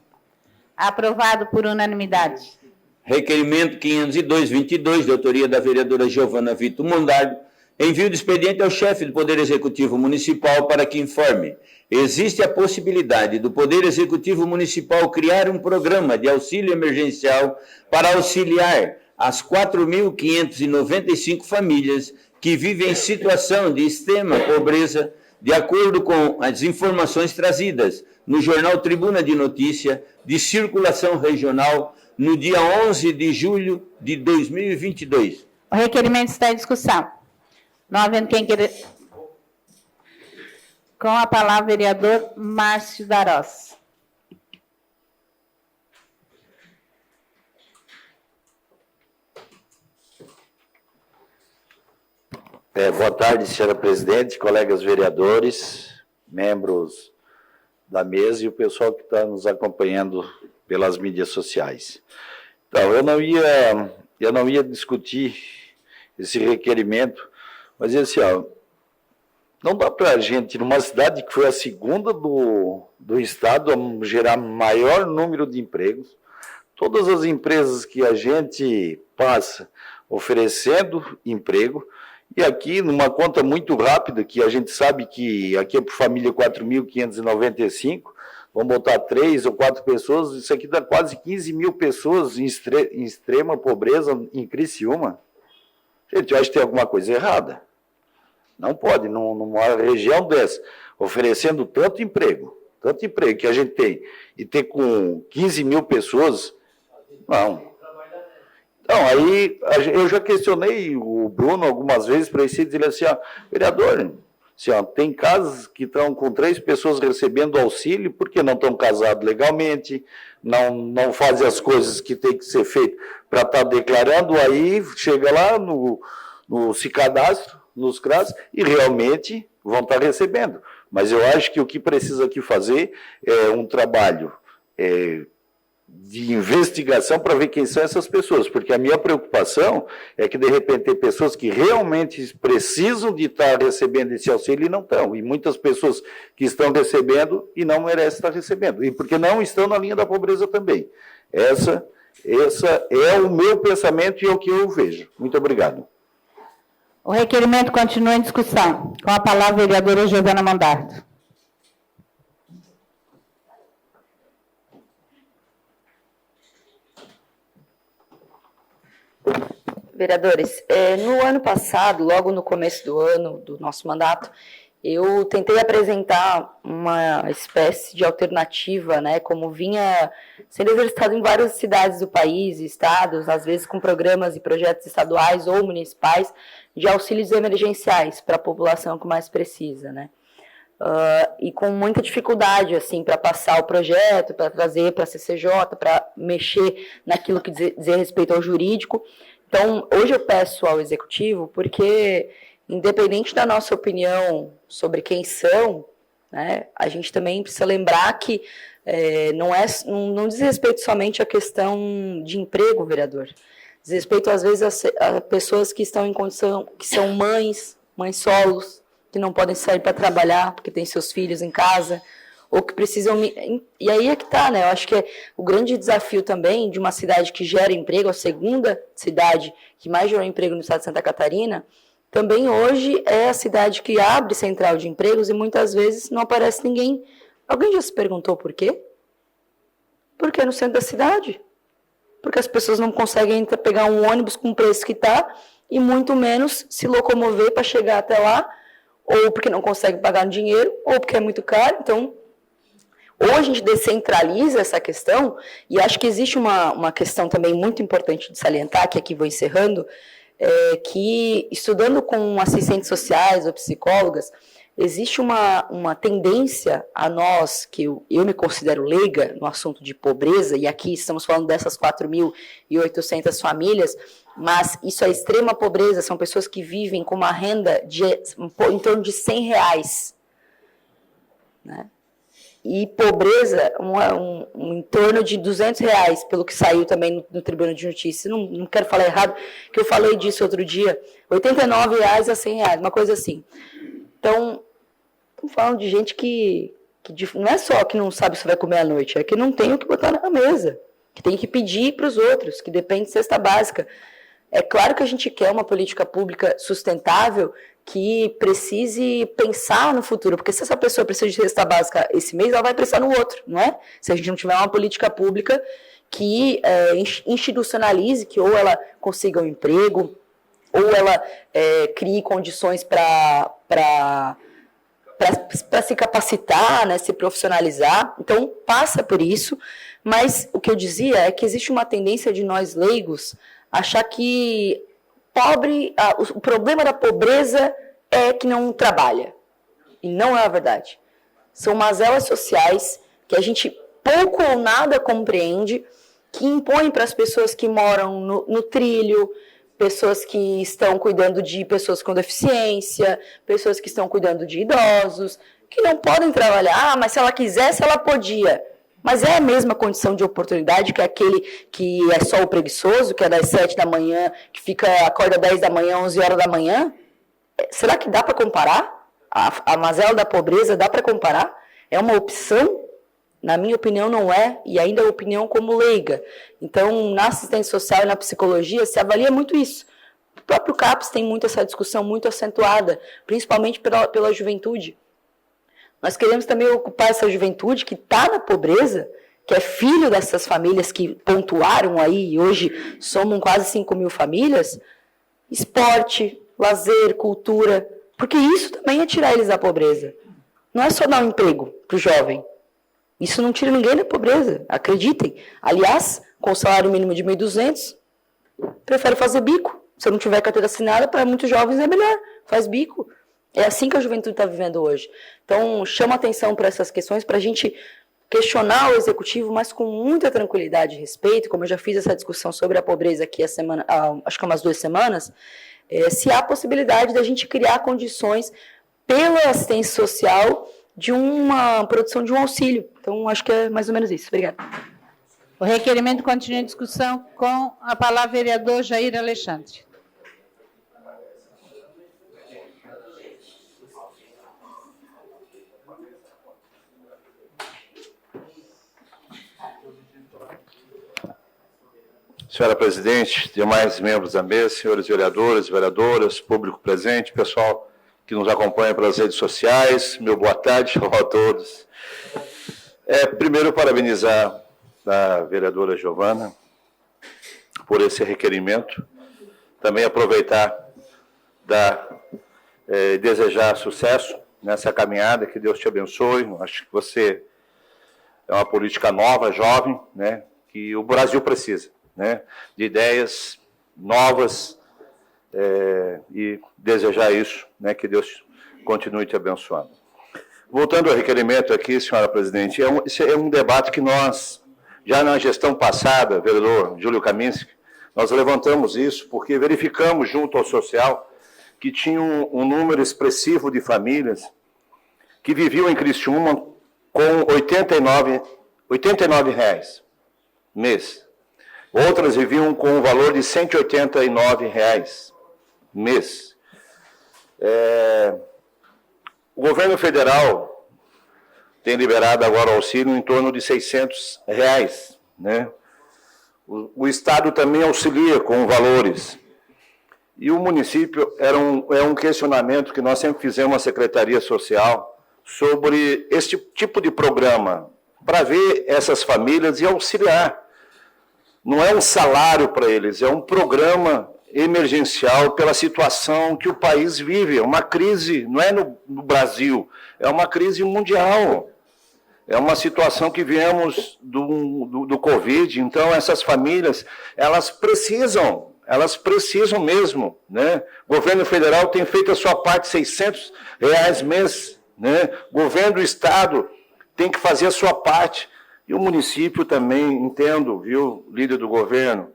Aprovado por unanimidade. Requerimento 502/22, de autoria da vereadora Giovana Vito Mondardo, envio de expediente ao chefe do Poder Executivo Municipal para que informe. Existe a possibilidade do Poder Executivo Municipal criar um programa de auxílio emergencial para auxiliar as 4.595 famílias que vivem em situação de extrema pobreza, de acordo com as informações trazidas no Jornal Tribuna de Notícia, de circulação regional, no dia 11 de julho de 2022. O requerimento está em discussão. Não havendo quem queira... Com a palavra, vereador Márcio Darós. Boa tarde, senhora presidente, colegas vereadores, membros da mesa e o pessoal que está nos acompanhando pelas mídias sociais. Então, eu não ia discutir esse requerimento, mas assim, ó, não dá para a gente, numa cidade que foi a segunda do estado a gerar maior número de empregos, todas as empresas que a gente passa oferecendo emprego, e aqui, numa conta muito rápida, que a gente sabe que aqui é por família 4.595, vamos botar 3 ou 4 pessoas, isso aqui dá quase 15 mil pessoas em extrema pobreza em Criciúma. Gente, eu acho que tem alguma coisa errada. Não pode, numa região dessa, oferecendo tanto emprego que a gente tem, e ter com 15 mil pessoas, não. Então, aí eu já questionei o Bruno algumas vezes para ele dizer assim, ó, vereador, assim, ó, tem casas que estão com 3 pessoas recebendo auxílio porque não estão casados legalmente, não fazem as coisas que tem que ser feito para estar declarando, aí chega lá se cadastra nos CRAS e realmente vão estar recebendo. Mas eu acho que o que precisa aqui fazer é um trabalho de investigação para ver quem são essas pessoas, porque a minha preocupação é que, de repente, tem pessoas que realmente precisam de estar recebendo esse auxílio e não estão, e muitas pessoas que estão recebendo e não merecem estar recebendo, e porque não estão na linha da pobreza também. Essa é o meu pensamento e é o que eu vejo. Muito obrigado. O requerimento continua em discussão. Com a palavra, a vereadora Giovana Mondardo. Vereadores, no ano passado, logo no começo do ano, do nosso mandato, eu tentei apresentar uma espécie de alternativa, né, como vinha sendo exercitado em várias cidades do país, estados, às vezes com programas e projetos estaduais ou municipais de auxílios emergenciais para a população que mais precisa, né. E com muita dificuldade, assim, para passar o projeto, para trazer para a CCJ, para mexer naquilo que diz respeito ao jurídico. Então, hoje eu peço ao Executivo, porque, independente da nossa opinião sobre quem são, né, a gente também precisa lembrar que não diz respeito somente à questão de emprego, vereador. Diz respeito, às vezes, a pessoas que estão em condição, que são mães solos, que não podem sair para trabalhar porque têm seus filhos em casa, ou que precisam... E aí é que está, né? Eu acho que o grande desafio também de uma cidade que gera emprego, a segunda cidade que mais gerou emprego no estado de Santa Catarina, também hoje é a cidade que abre central de empregos e muitas vezes não aparece ninguém. Alguém já se perguntou por quê? Porque é no centro da cidade. Porque as pessoas não conseguem pegar um ônibus com o preço que está e muito menos se locomover para chegar até lá, ou porque não consegue pagar no dinheiro, ou porque é muito caro. Então, ou a gente descentraliza essa questão, e acho que existe uma questão também muito importante de salientar, que aqui vou encerrando, que estudando com assistentes sociais ou psicólogas, existe uma tendência a nós, que eu me considero leiga no assunto de pobreza, e aqui estamos falando dessas 4.800 famílias, mas isso é extrema pobreza, são pessoas que vivem com uma renda em torno de R$100, né? E pobreza em torno de R$200, pelo que saiu também no Tribunal de Justiça. Não quero falar errado, que eu falei disso outro dia. R$89 a R$100, uma coisa assim. Então, estamos falando de gente que não é só que não sabe se vai comer à noite, é que não tem o que botar na mesa, que tem que pedir para os outros, que depende de cesta básica. É claro que a gente quer uma política pública sustentável que precise pensar no futuro, porque se essa pessoa precisa de cesta básica esse mês, ela vai precisar no outro, não é? Se a gente não tiver uma política pública que institucionalize, que ou ela consiga um emprego, ou ela crie condições para se capacitar, né, se profissionalizar. Então, passa por isso, mas o que eu dizia é que existe uma tendência de nós leigos achar que o problema da pobreza é que não trabalha. E não é a verdade. São mazelas sociais que a gente pouco ou nada compreende, que impõem para as pessoas que moram no trilho, pessoas que estão cuidando de pessoas com deficiência, pessoas que estão cuidando de idosos, que não podem trabalhar. Ah, mas se ela quisesse, ela podia. Mas é a mesma condição de oportunidade que aquele que é só o preguiçoso, que é das 7 da manhã, que acorda 10 da manhã, 11 horas da manhã? Será que dá para comparar? A mazela da pobreza dá para comparar? É uma opção? Na minha opinião, não é, e ainda é opinião como leiga. Então, na assistência social e na psicologia, se avalia muito isso. O próprio CAPES tem muito essa discussão muito acentuada, principalmente pela juventude. Nós queremos também ocupar essa juventude que está na pobreza, que é filho dessas famílias que pontuaram aí, e hoje somam quase 5 mil famílias, esporte, lazer, cultura, porque isso também é tirar eles da pobreza. Não é só dar um emprego para o jovem. Isso não tira ninguém da pobreza, acreditem. Aliás, com o salário mínimo de 1.200, prefere fazer bico. Se não tiver carteira assinada, para muitos jovens é melhor, faz bico. É assim que a juventude está vivendo hoje. Então, chama atenção para essas questões, para a gente questionar o executivo, mas com muita tranquilidade e respeito, como eu já fiz essa discussão sobre a pobreza aqui acho que há umas 2 semanas, se há possibilidade da gente criar condições pela assistência social de uma produção de um auxílio. Então, acho que é mais ou menos isso. Obrigada. O requerimento continua em discussão com a palavra vereador Jair Alexandre. Senhora presidente, demais membros da mesa, senhores vereadores, vereadoras, público presente, pessoal que nos acompanha pelas redes sociais, meu boa tarde a todos. Primeiro, parabenizar a vereadora Giovana por esse requerimento. Também aproveitar desejar sucesso nessa caminhada, que Deus te abençoe. Acho que você é uma política nova, jovem, né, que o Brasil precisa, né, de ideias novas, e desejar isso, né, que Deus continue te abençoando. Voltando ao requerimento aqui, senhora presidente, esse é um debate que nós, já na gestão passada, vereador Júlio Kaminski, nós levantamos isso porque verificamos junto ao social que tinha um número expressivo de famílias que viviam em Criciúma com R$ 89 mês. Outras viviam com o valor de R$ 189 mês. O governo federal tem liberado agora o auxílio em torno de R$ 600, né? O Estado também auxilia com valores. E o município é um questionamento que nós sempre fizemos à Secretaria Social sobre esse tipo de programa, para ver essas famílias e auxiliar. Não é um salário para eles, é um programa emergencial pela situação que o país vive. É uma crise, não é no Brasil, é uma crise mundial. É uma situação que viemos do Covid. Então, essas famílias, elas precisam mesmo, né? O governo federal tem feito a sua parte, R$ 600 mês, né? O governo do estado tem que fazer a sua parte. E o município também, entendo, viu, líder do governo,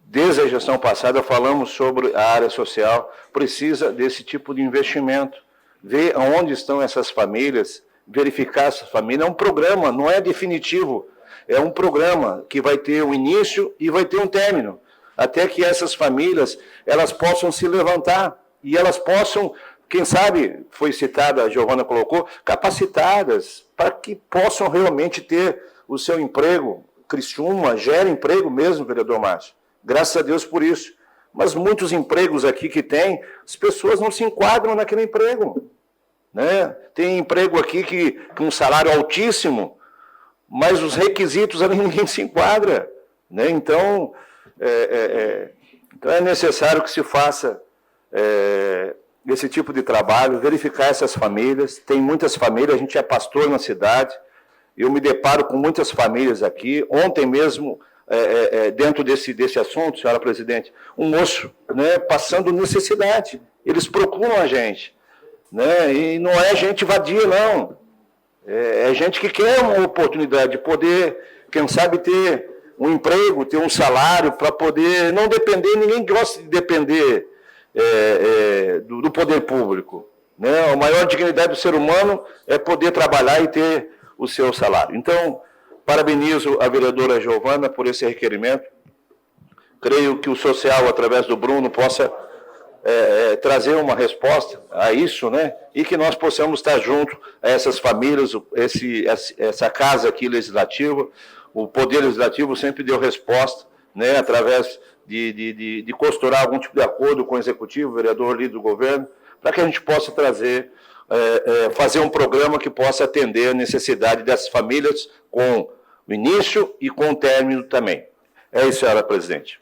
desde a gestão passada falamos sobre a área social, precisa desse tipo de investimento, ver onde estão essas famílias, verificar essas famílias. É um programa, não é definitivo, é um programa que vai ter um início e vai ter um término, até que essas famílias, elas possam se levantar e elas possam, quem sabe, foi citada, a Giovana colocou, capacitadas para que possam realmente ter o seu emprego. Criciúma gera emprego mesmo, vereador Márcio. Graças a Deus por isso. Mas muitos empregos aqui que tem, as pessoas não se enquadram naquele emprego, né? Tem emprego aqui com um salário altíssimo, mas os requisitos ali ninguém se enquadra, né? Então é necessário que se faça esse tipo de trabalho, verificar essas famílias. Tem muitas famílias, a gente é pastor na cidade, eu me deparo com muitas famílias aqui. Ontem mesmo, dentro desse assunto, senhora presidente, um moço, né, passando necessidade. Eles procuram a gente, né, e não é gente vadia, não. É gente que quer uma oportunidade de poder, quem sabe, ter um emprego, ter um salário, para poder não depender. Ninguém gosta de depender do poder público, né? A maior dignidade do ser humano é poder trabalhar e ter o seu salário. Então, parabenizo a vereadora Giovana por esse requerimento. Creio que o social, através do Bruno, possa trazer uma resposta a isso, né? E que nós possamos estar junto a essas famílias, essa casa aqui legislativa. O Poder Legislativo sempre deu resposta, né? Através de costurar algum tipo de acordo com o Executivo, o vereador líder do governo, para que a gente possa trazer, fazer um programa que possa atender a necessidade dessas famílias com o início e com o término também. É isso, senhora presidente.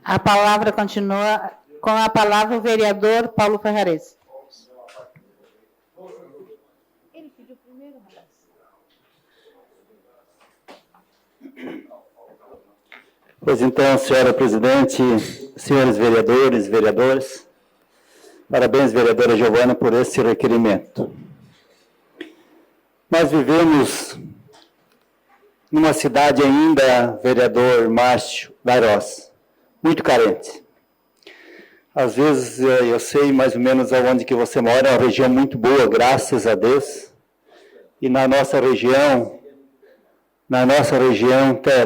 A palavra continua com a palavra o vereador Paulo Ferrares. Ele pediu primeiro, Pois então, senhora presidente, senhores vereadores, vereadoras, parabéns, vereadora Giovana, por esse requerimento. Nós vivemos numa cidade ainda, vereador Márcio Lairos, muito carente. Às vezes eu sei mais ou menos aonde que você mora, é uma região muito boa, graças a Deus. E na nossa região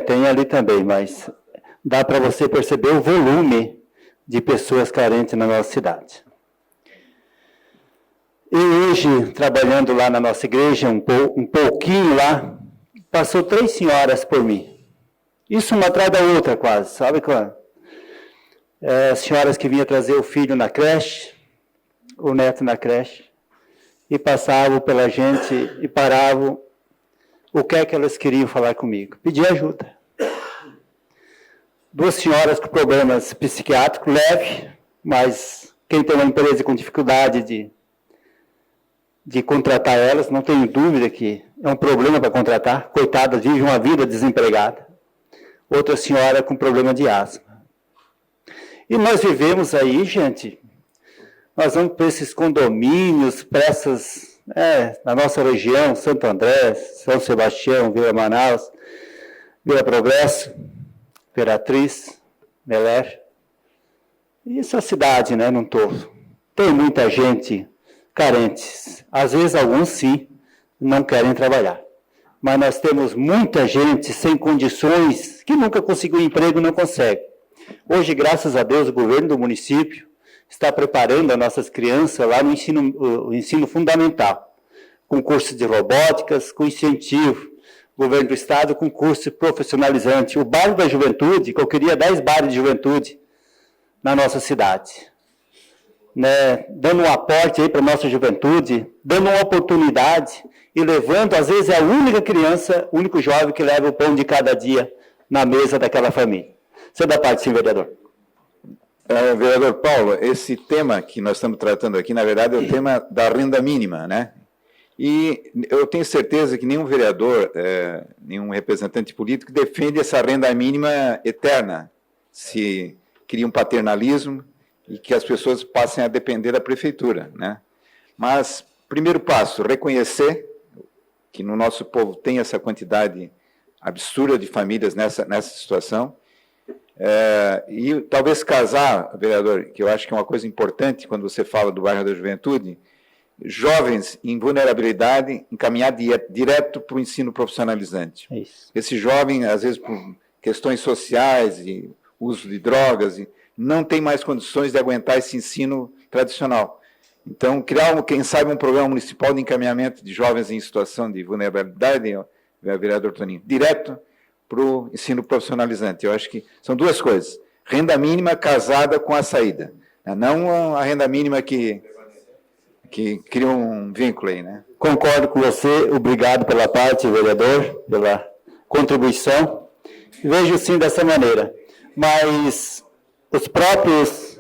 tem ali também, mas dá para você perceber o volume de pessoas carentes na nossa cidade. E hoje, trabalhando lá na nossa igreja, um pouquinho lá, passou 3 senhoras por mim. Isso uma atrás da outra quase, sabe qual? Senhoras que vinham trazer o filho na creche, o neto na creche, e passavam pela gente e paravam. O que é que elas queriam falar comigo? Pedir ajuda. 2 senhoras com problemas psiquiátricos leves, mas quem tem uma empresa com dificuldade de contratar elas, não tenho dúvida que é um problema para contratar. Coitadas, vivem uma vida desempregada. Outra senhora com problema de asma. E nós vivemos aí, gente, nós vamos para esses condomínios, para essas, na nossa região, Santo André, São Sebastião, Vila Manaus, Vila Progresso, Imperatriz, Meler. E essa cidade, né, num todo. Tem muita gente carente. Às vezes, alguns, sim, não querem trabalhar. Mas nós temos muita gente sem condições, que nunca conseguiu emprego e não consegue. Hoje, graças a Deus, o governo do município está preparando as nossas crianças lá no ensino fundamental, com cursos de robóticas, com incentivo. O governo do estado com curso profissionalizante. O bairro da juventude, que eu queria 10 bairros de juventude na nossa cidade. Né, dando um aporte aí para a nossa juventude, dando uma oportunidade e levando, às vezes, a única criança, o único jovem que leva o pão de cada dia na mesa daquela família. Você dá parte, sim, vereador. Vereador Paulo, esse tema que nós estamos tratando aqui, na verdade, é o tema da renda mínima, né? E eu tenho certeza que nenhum vereador, nenhum representante político defende essa renda mínima eterna, se cria um paternalismo e que as pessoas passem a depender da prefeitura, né? Mas, primeiro passo, reconhecer que no nosso povo tem essa quantidade absurda de famílias nessa situação, e talvez casar, vereador, que eu acho que é uma coisa importante quando você fala do bairro da juventude, jovens em vulnerabilidade encaminhar direto para o ensino profissionalizante. É isso. Esse jovem, às vezes, por questões sociais e uso de drogas, não tem mais condições de aguentar esse ensino tradicional. Então, criar, quem sabe, um programa municipal de encaminhamento de jovens em situação de vulnerabilidade, vereador Toninho, direto para o ensino profissionalizante. Eu acho que são 2 coisas. Renda mínima casada com a saída. Não a renda mínima que cria um vínculo aí, né? Concordo com você. Obrigado pela parte, vereador, pela contribuição. Vejo sim dessa maneira. Mas os próprios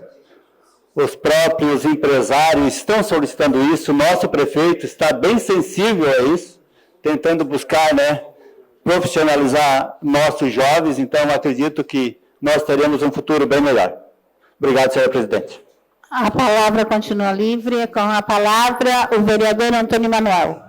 empresários estão solicitando isso. O nosso prefeito está bem sensível a isso, tentando buscar, né, profissionalizar nossos jovens, então acredito que nós teremos um futuro bem melhor. Obrigado, senhora presidente. A palavra continua livre, com a palavra o vereador Antônio Manuel.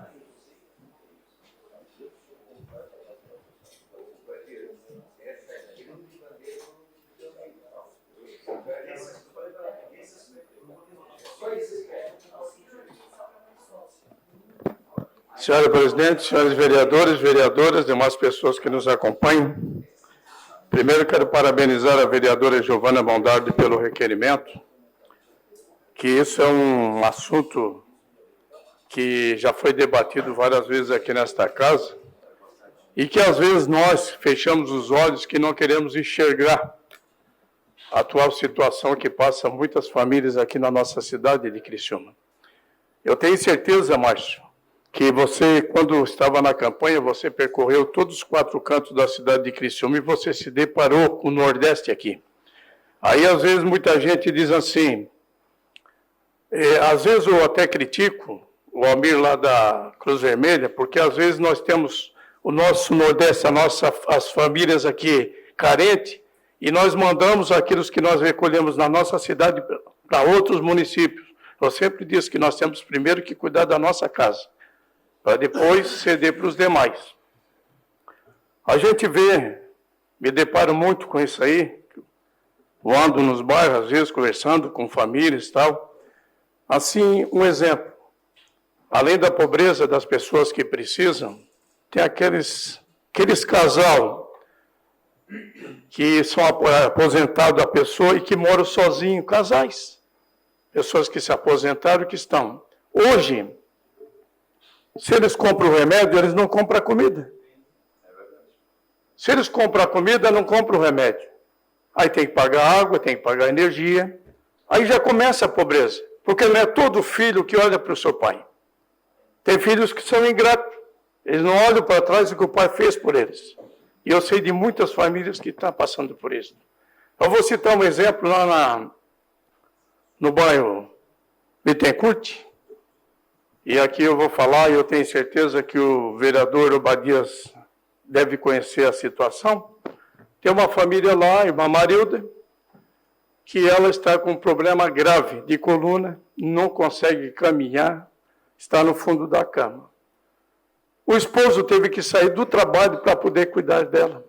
Senhora presidente, senhores vereadores, vereadoras, demais pessoas que nos acompanham. Primeiro, quero parabenizar a vereadora Giovana Bondardi pelo requerimento, que isso é um assunto que já foi debatido várias vezes aqui nesta casa e que, às vezes, nós fechamos os olhos que não queremos enxergar a atual situação que passa muitas famílias aqui na nossa cidade de Criciúma. Eu tenho certeza, Márcio, que você, quando estava na campanha, você percorreu todos os 4 cantos da cidade de Criciúma e você se deparou com o Nordeste aqui. Aí, às vezes, muita gente diz assim, às vezes eu até critico o Almir lá da Cruz Vermelha, porque às vezes nós temos o nosso Nordeste, as famílias aqui carentes, e nós mandamos aquilo que nós recolhemos na nossa cidade para outros municípios. Eu sempre disse que nós temos primeiro que cuidar da nossa casa, para depois ceder para os demais. A gente vê, me deparo muito com isso aí, eu ando nos bairros, às vezes, conversando com famílias e tal. Assim, um exemplo, além da pobreza das pessoas que precisam, tem aqueles casal que são aposentados da pessoa e que moram sozinhos, casais. Pessoas que se aposentaram e que estão. Hoje, se eles compram o remédio, eles não compram a comida. Se eles compram a comida, não compram o remédio. Aí tem que pagar água, tem que pagar energia. Aí já começa a pobreza. Porque não é todo filho que olha para o seu pai. Tem filhos que são ingratos. Eles não olham para trás do que o pai fez por eles. E eu sei de muitas famílias que estão passando por isso. Eu vou citar um exemplo lá no bairro Bittencourt. E aqui eu vou falar, e eu tenho certeza que o vereador Obadias deve conhecer a situação. Tem uma família lá, a irmã Marilda, que ela está com um problema grave de coluna, não consegue caminhar, está no fundo da cama. O esposo teve que sair do trabalho para poder cuidar dela,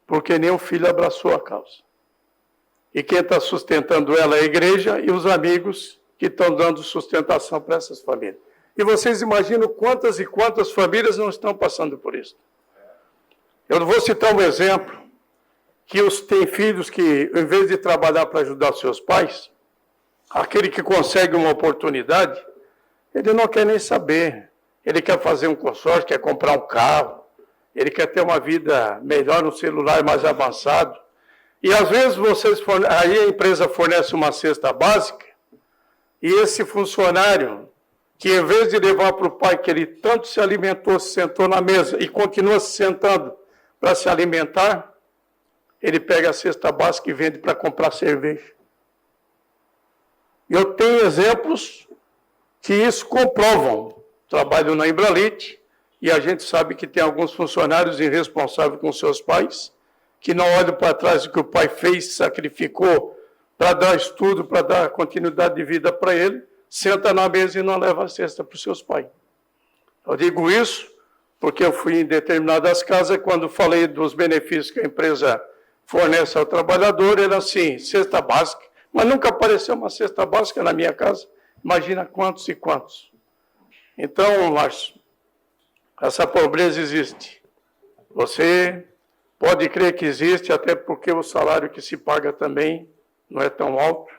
porque nem o filho abraçou a causa. E quem está sustentando ela é a igreja e os amigos que estão dando sustentação para essas famílias. E vocês imaginam quantas e quantas famílias não estão passando por isso. Eu vou citar um exemplo, que tem filhos que, em vez de trabalhar para ajudar seus pais, aquele que consegue uma oportunidade, ele não quer nem saber. Ele quer fazer um consórcio, quer comprar um carro, ele quer ter uma vida melhor no celular mais avançado. E às vezes aí a empresa fornece uma cesta básica, e esse funcionário, que em vez de levar para o pai que ele tanto se alimentou, se sentou na mesa e continua se sentando para se alimentar, ele pega a cesta básica e vende para comprar cerveja. Eu tenho exemplos que isso comprovam. Trabalho na Embralite e a gente sabe que tem alguns funcionários irresponsáveis com seus pais, que não olham para trás do que o pai fez, sacrificou para dar estudo, para dar continuidade de vida para ele, senta na mesa e não leva a cesta para os seus pais. Eu digo isso porque eu fui em determinadas casas, quando falei dos benefícios que a empresa fornece ao trabalhador, era assim, cesta básica, mas nunca apareceu uma cesta básica na minha casa. Imagina quantos e quantos. Então, Márcio, essa pobreza existe. Você pode crer que existe, até porque o salário que se paga também não é tão alto.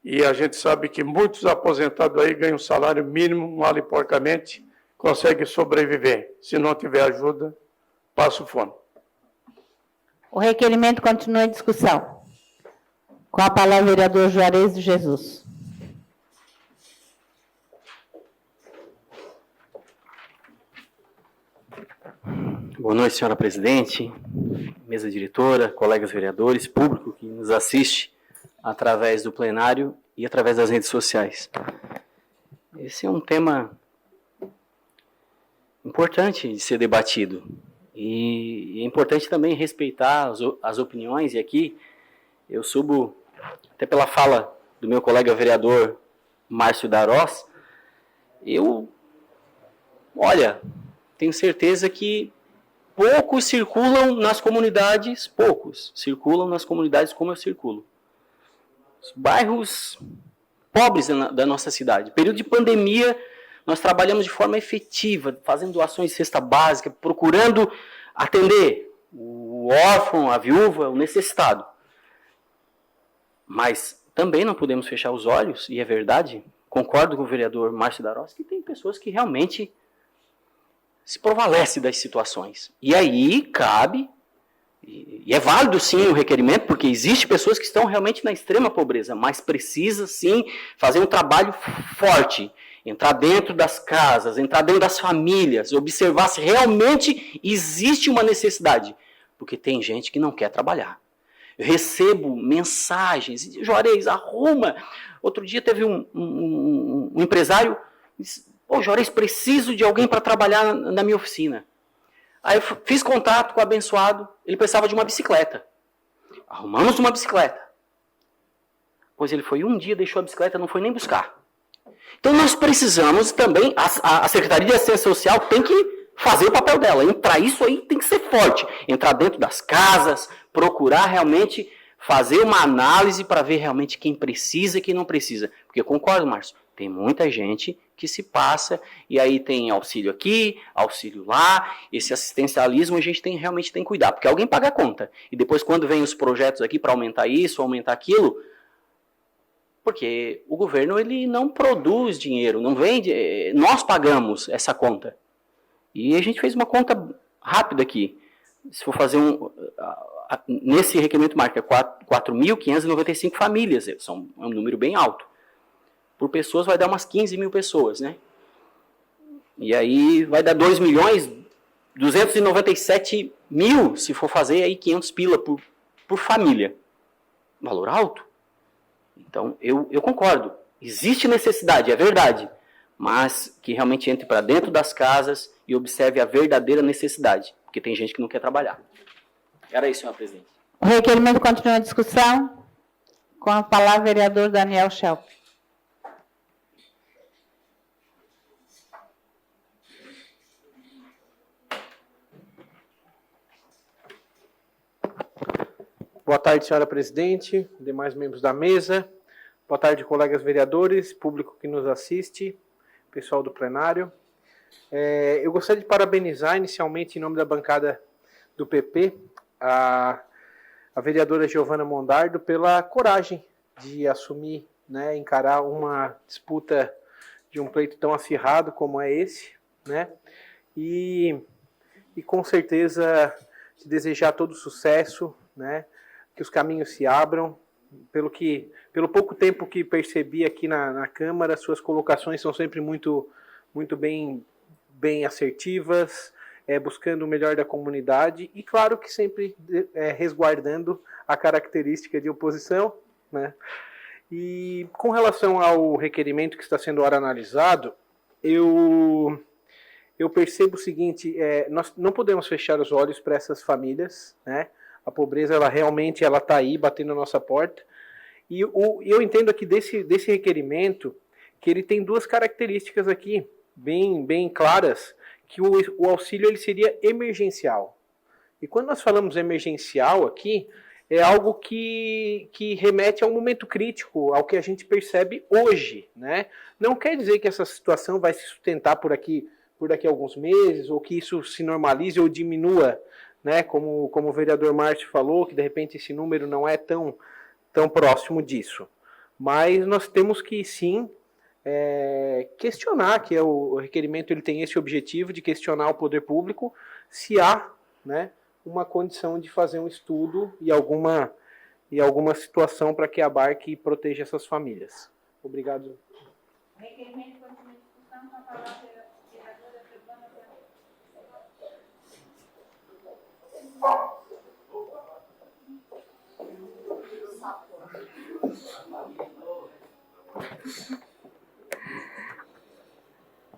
E a gente sabe que muitos aposentados aí ganham salário mínimo, mal e porcamente, conseguem sobreviver. Se não tiver ajuda, passa fome. O requerimento continua em discussão. Com a palavra o vereador Juarez de Jesus. Boa noite, senhora presidente, mesa diretora, colegas vereadores, público que nos assiste através do plenário e através das redes sociais. Esse é um tema importante de ser debatido e é importante também respeitar as opiniões, e aqui eu subo até pela fala do meu colega vereador Márcio Darós. Tenho certeza que poucos circulam nas comunidades como eu circulo. Os bairros pobres da nossa cidade. Período de pandemia, Nós trabalhamos de forma efetiva, fazendo doações de cesta básica, procurando atender o órfão, a viúva, o necessitado. Mas também não podemos fechar os olhos, e é verdade, concordo com o vereador Márcio Darós, que tem pessoas que realmente se prevalecem das situações. E aí cabe, e é válido sim o requerimento, porque existem pessoas que estão realmente na extrema pobreza, mas precisa sim fazer um trabalho forte, entrar dentro das casas, entrar dentro das famílias, observar se realmente existe uma necessidade, porque tem gente que não quer trabalhar. Eu recebo mensagens, Juarez, arruma. Outro dia teve um empresário, disse, pô, Juarez, preciso de alguém para trabalhar na minha oficina. Aí eu fiz contato com o abençoado, ele precisava de uma bicicleta. Arrumamos uma bicicleta. Pois ele foi um dia, deixou a bicicleta, não foi nem buscar. Então nós precisamos também, a Secretaria de Assistência Social tem que fazer o papel dela. Entrar, isso aí tem que ser forte. Entrar dentro das casas, procurar realmente fazer uma análise para ver realmente quem precisa e quem não precisa. Porque eu concordo, Márcio, tem muita gente que se passa e aí tem auxílio aqui, auxílio lá. Esse assistencialismo a gente realmente tem que cuidar, porque alguém paga a conta. E depois quando vem os projetos aqui para aumentar isso, aumentar aquilo, porque o governo ele não produz dinheiro, não vende, nós pagamos essa conta. E a gente fez uma conta rápida aqui. Se for fazer nesse requerimento marca 4.595 famílias, é um número bem alto. Por pessoas vai dar umas 15 mil pessoas, né? E aí vai dar 2.297.000, se for fazer aí 500 pila por família. Valor alto. Então, eu concordo. Existe necessidade, é verdade. Mas que realmente entre para dentro das casas e observe a verdadeira necessidade. Porque tem gente que não quer trabalhar. Era isso, senhor presidente. O requerimento continua a discussão. Com a palavra, o vereador Daniel Schelp. Boa tarde, senhora presidente, demais membros da mesa. Boa tarde, colegas vereadores, público que nos assiste, pessoal do plenário. Eu gostaria de parabenizar inicialmente, em nome da bancada do PP, a vereadora Giovana Mondardo pela coragem de assumir, né, encarar uma disputa de um pleito tão acirrado como é esse, né, e com certeza te desejar todo sucesso, né, que os caminhos se abram. Pelo pouco tempo que percebi aqui na Câmara, suas colocações são sempre muito bem assertivas, buscando o melhor da comunidade e, claro, que sempre resguardando a característica de oposição, né? E com relação ao requerimento que está sendo ora analisado, eu percebo o seguinte, nós não podemos fechar os olhos para essas famílias, né? A pobreza, ela realmente está aí, batendo na nossa porta. E eu entendo aqui desse requerimento que ele tem duas características aqui, bem claras, que o auxílio ele seria emergencial. E quando nós falamos emergencial aqui, é algo que remete a um momento crítico, ao que a gente percebe hoje, né? Não quer dizer que essa situação vai se sustentar por daqui a alguns meses, ou que isso se normalize ou diminua, né, como o vereador Márcio falou, que de repente esse número não é tão próximo disso. Mas nós temos que sim questionar, que o requerimento ele tem esse objetivo de questionar o poder público, se há, né, uma condição de fazer um estudo e alguma situação para que abarque e proteja essas famílias. Obrigado. O requerimento continua em discussão com a palavra.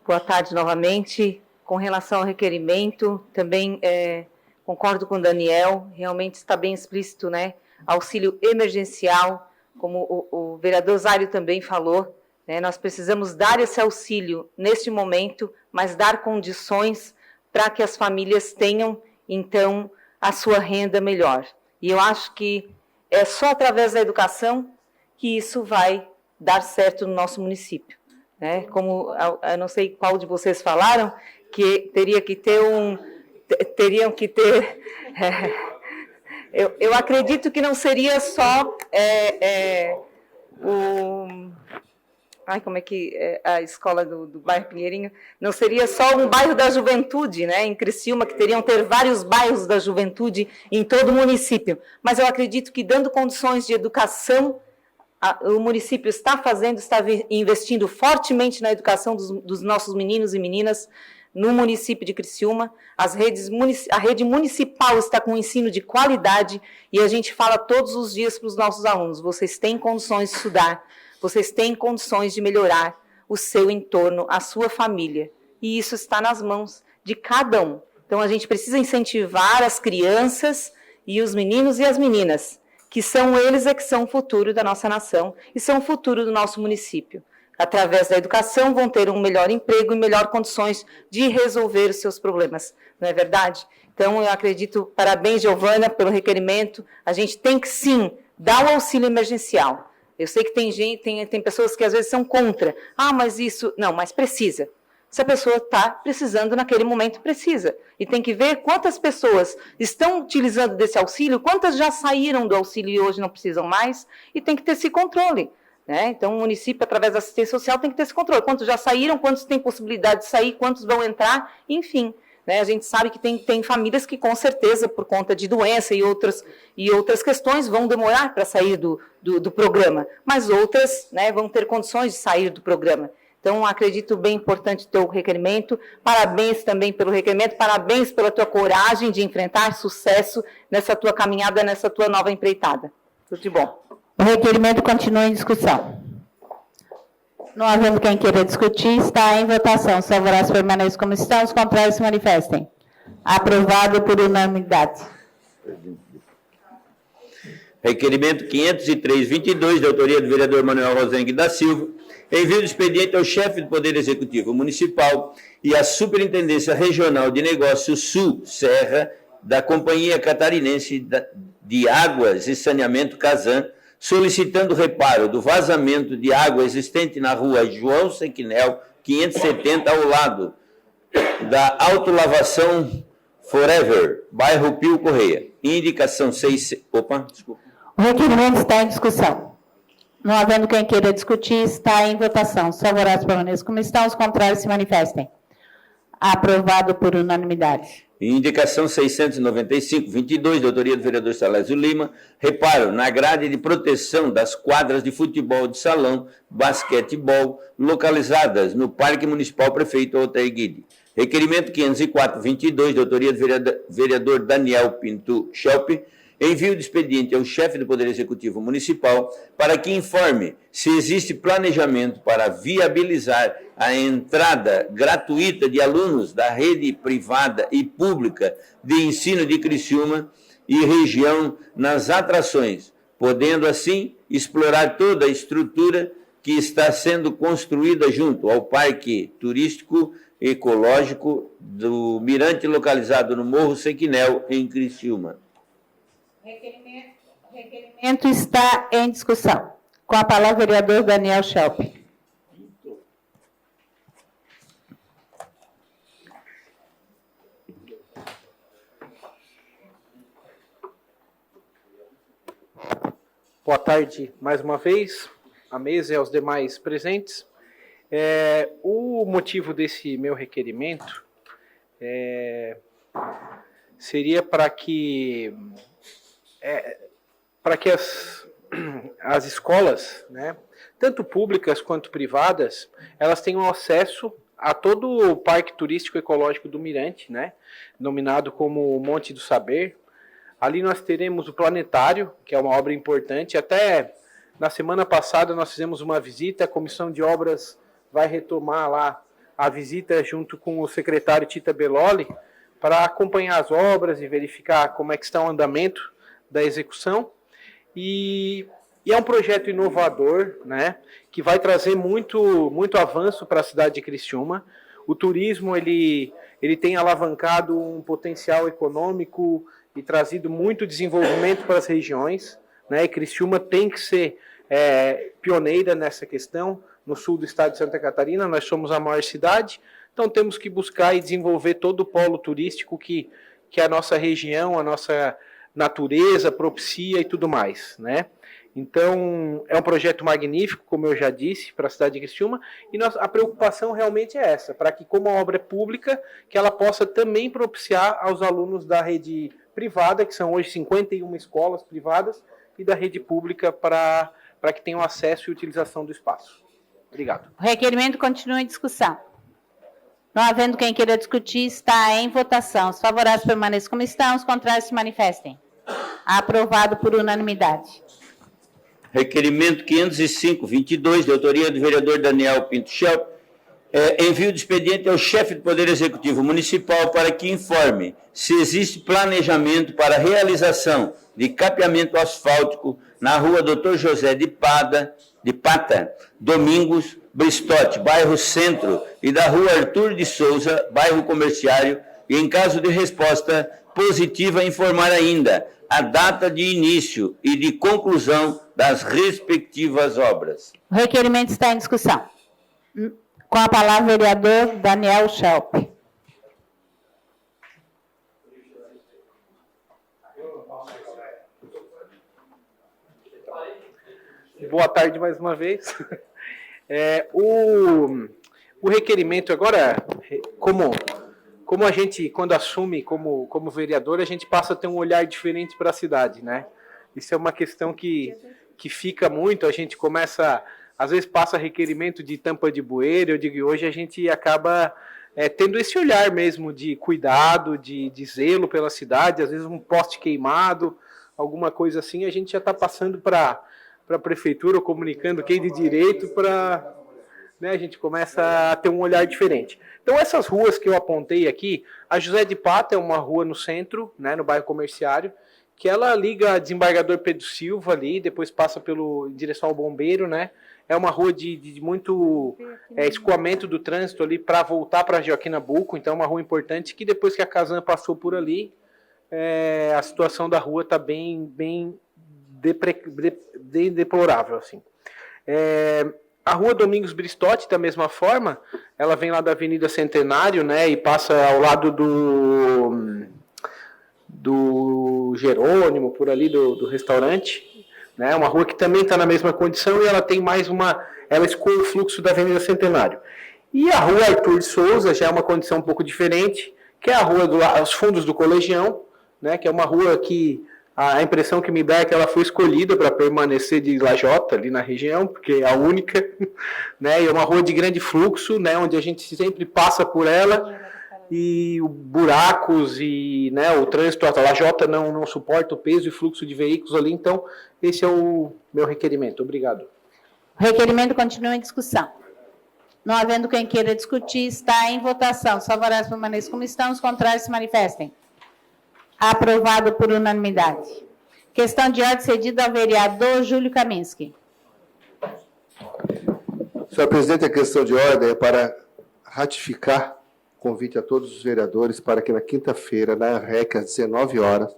Boa tarde novamente. Com relação ao requerimento, também concordo com o Daniel, realmente está bem explícito, né? Auxílio emergencial, como o vereador Zário também falou, né? Nós precisamos dar esse auxílio neste momento, mas dar condições para que as famílias tenham, então, a sua renda melhor. E eu acho que é só através da educação que isso vai dar certo no nosso município. né? Como eu não sei qual de vocês falaram, que teriam que ter eu acredito que não seria só como é que a escola do bairro Pinheirinho, não seria só um bairro da juventude, né, em Criciúma, que teriam ter vários bairros da juventude em todo o município, mas eu acredito que dando condições de educação, o município está investindo fortemente na educação dos nossos meninos e meninas no município de Criciúma. A rede municipal está com um ensino de qualidade e a gente fala todos os dias para os nossos alunos, vocês têm condições de estudar, vocês têm condições de melhorar o seu entorno, a sua família. E isso está nas mãos de cada um. Então, a gente precisa incentivar as crianças e os meninos e as meninas, que são eles que são o futuro da nossa nação e são o futuro do nosso município. Através da educação, vão ter um melhor emprego e melhor condições de resolver os seus problemas. Não é verdade? Então, eu acredito, parabéns, Giovana, pelo requerimento. A gente tem que, sim, dar o auxílio emergencial. Eu sei que tem pessoas que às vezes são contra. Mas isso... Não, mas precisa. Se a pessoa está precisando naquele momento, precisa. E tem que ver quantas pessoas estão utilizando desse auxílio, quantas já saíram do auxílio e hoje não precisam mais, e tem que ter esse controle. Né? Então, o município, através da assistência social, tem que ter esse controle. Quantos já saíram, quantos têm possibilidade de sair, quantos vão entrar, enfim. Né? A gente sabe que tem famílias que, com certeza, por conta de doença e outras questões, vão demorar para sair do programa, mas outras, né, vão ter condições de sair do programa. Então, acredito bem importante o teu requerimento. Parabéns também pelo requerimento, parabéns pela tua coragem de enfrentar, sucesso nessa tua caminhada, nessa tua nova empreitada. Tudo de bom. O requerimento continua em discussão. Não havendo quem queira discutir, está em votação. Os favoráveis permaneçam como estão, os contrários se manifestem. Aprovado por unanimidade. Requerimento 503/22, de autoria do vereador Manuel Rosengue da Silva, envio do expediente ao chefe do Poder Executivo Municipal e à Superintendência Regional de Negócios Sul Serra da Companhia Catarinense de Águas e Saneamento Casan, solicitando reparo do vazamento de água existente na rua João Sequinel, 570, ao lado da Autolavação Forever, bairro Pio Correia. Indicação 6... O requerimento está em discussão. Não havendo quem queira discutir, está em votação. Os favoráveis permaneçam como estão, os contrários se manifestem. Aprovado por unanimidade. Indicação 695/22, de autoria do vereador Salésio Lima, reparo na grade de proteção das quadras de futebol de salão, basquetebol, localizadas no Parque Municipal Prefeito Altair Guide. Requerimento 504/22, de autoria do vereador Daniel Pinto Schelp, envio de expediente ao chefe do Poder Executivo Municipal para que informe se existe planejamento para viabilizar a entrada gratuita de alunos da rede privada e pública de ensino de Criciúma e região nas atrações, podendo assim explorar toda a estrutura que está sendo construída junto ao Parque Turístico Ecológico do Mirante, localizado no Morro Sequinel, em Criciúma. O requerimento está em discussão. Com a palavra, o vereador Daniel Schelp. Boa tarde mais uma vez, à mesa e aos demais presentes. O motivo desse meu requerimento seria para que as escolas, né, tanto públicas quanto privadas, elas tenham acesso a todo o Parque Turístico Ecológico do Mirante, né, denominado como Monte do Saber. Ali nós teremos o planetário, que é uma obra importante. Até na semana passada nós fizemos uma visita, a Comissão de Obras vai retomar lá a visita junto com o secretário Tita Belloli para acompanhar as obras e verificar como é que está o andamento da execução. E é um projeto inovador, né, que vai trazer muito avanço para a cidade de Criciúma. O turismo ele tem alavancado um potencial econômico e trazido muito desenvolvimento para as regiões, né? E Criciúma tem que ser pioneira nessa questão. no sul do estado de Santa Catarina, nós somos a maior cidade, então temos que buscar e desenvolver todo o polo turístico que a nossa região, a nossa natureza propicia e tudo mais, né? Então, é um projeto magnífico, como eu já disse, para a cidade de Criciúma, e a preocupação realmente é essa, para que, como a obra é pública, que ela possa também propiciar aos alunos da rede privada, que são hoje 51 escolas privadas, e da rede pública para que tenham acesso e utilização do espaço. Obrigado. O requerimento continua em discussão. Não havendo quem queira discutir, está em votação. Os favoráveis permaneçam como estão, os contrários se manifestem. Aprovado por unanimidade. Requerimento 505-22, de autoria do vereador Daniel Pinto Schelp, envio de expediente ao chefe do Poder Executivo Municipal para que informe se existe planejamento para a realização de capeamento asfáltico na rua Dr. José de Pata, Domingos Bristotti, bairro Centro, e da rua Arthur de Souza, bairro Comerciário, e em caso de resposta positiva, informar ainda a data de início e de conclusão das respectivas obras. O requerimento está em discussão. Com a palavra, o vereador Daniel Schelp. Boa tarde mais uma vez. O requerimento agora, como a gente, quando assume como vereador, a gente passa a ter um olhar diferente para a cidade, né? Isso é uma questão que fica muito, a gente começa, às vezes passa requerimento de tampa de bueiro, eu digo, hoje a gente acaba tendo esse olhar mesmo de cuidado, de zelo pela cidade, às vezes um poste queimado, alguma coisa assim, a gente já está passando para a prefeitura, comunicando quem de direito, para... Né, a gente começa a ter um olhar diferente. Então, essas ruas que eu apontei aqui, a José de Pata é uma rua no centro, né, no bairro Comerciário, que ela liga a Desembargador Pedro Silva ali, depois passa em direção ao Bombeiro, né? É uma rua de muito escoamento do trânsito ali para voltar para Joaquim Nabuco, então é uma rua importante que depois que a Casan passou por ali, a situação da rua está bem deplorável, assim. A rua Domingos Bristotti, da mesma forma, ela vem lá da Avenida Centenário, né, e passa ao lado do Jerônimo, por ali, do restaurante, né, uma rua que também está na mesma condição e ela tem ela escoa o fluxo da Avenida Centenário. E a rua Arthur de Souza já é uma condição um pouco diferente, que é a rua aos fundos do Colegião, né, que é uma rua que a impressão que me dá é que ela foi escolhida para permanecer de lajota ali na região, porque é a única, né? E é uma rua de grande fluxo, né? Onde a gente sempre passa por ela e buracos e, né, o trânsito, a lajota não suporta o peso e fluxo de veículos ali. Então, esse é o meu requerimento. Obrigado. O requerimento continua em discussão. Não havendo quem queira discutir, está em votação. Os favoráveis permaneçam como estão, os contrários se manifestem. Aprovado por unanimidade. Questão de ordem cedida ao vereador Júlio Kaminski. Senhor presidente, a questão de ordem é para ratificar o convite a todos os vereadores para que na quinta-feira, na REC, às 19 horas,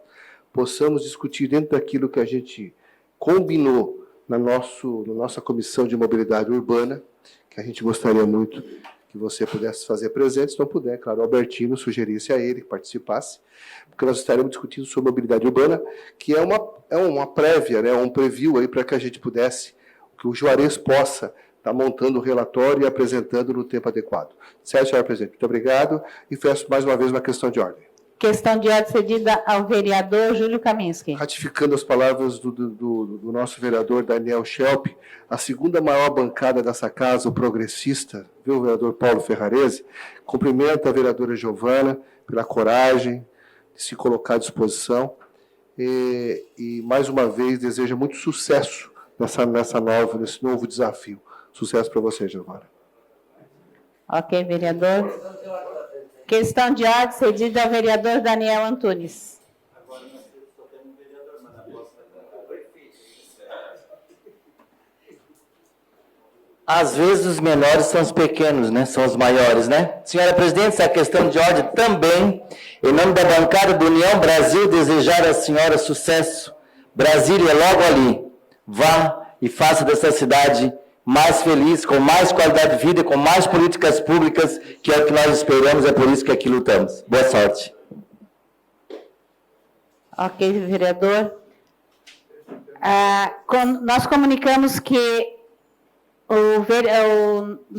possamos discutir dentro daquilo que a gente combinou na nossa Comissão de Mobilidade Urbana, que a gente gostaria muito que você pudesse fazer presente, se não puder, claro, o Albertino sugerisse a ele que participasse, porque nós estaremos discutindo sobre mobilidade urbana, que é uma prévia, né, um preview aí para que a gente pudesse, que o Juarez possa estar montando o relatório e apresentando no tempo adequado. Certo, senhor presidente? Muito obrigado e peço mais uma vez uma questão de ordem. Questão de ordem cedida ao vereador Júlio Kaminski. Ratificando as palavras do nosso vereador Daniel Schelp, a segunda maior bancada dessa casa, o progressista, viu, o vereador Paulo Ferrarese, cumprimenta a vereadora Giovana pela coragem de se colocar à disposição e mais uma vez, deseja muito sucesso nesse novo desafio. Sucesso para você, Giovana. Ok, vereador. Questão de ordem cedida ao vereador Daniel Antunes. Às vezes os menores são os pequenos, né? São os maiores, né? Senhora presidente, essa questão de ordem também, em nome da bancada do União Brasil, desejar à senhora sucesso. Brasília é logo ali. Vá e faça dessa cidade mais feliz, com mais qualidade de vida, com mais políticas públicas, que é o que nós esperamos, é por isso que aqui lutamos. Boa sorte. Ok, vereador. Nós comunicamos que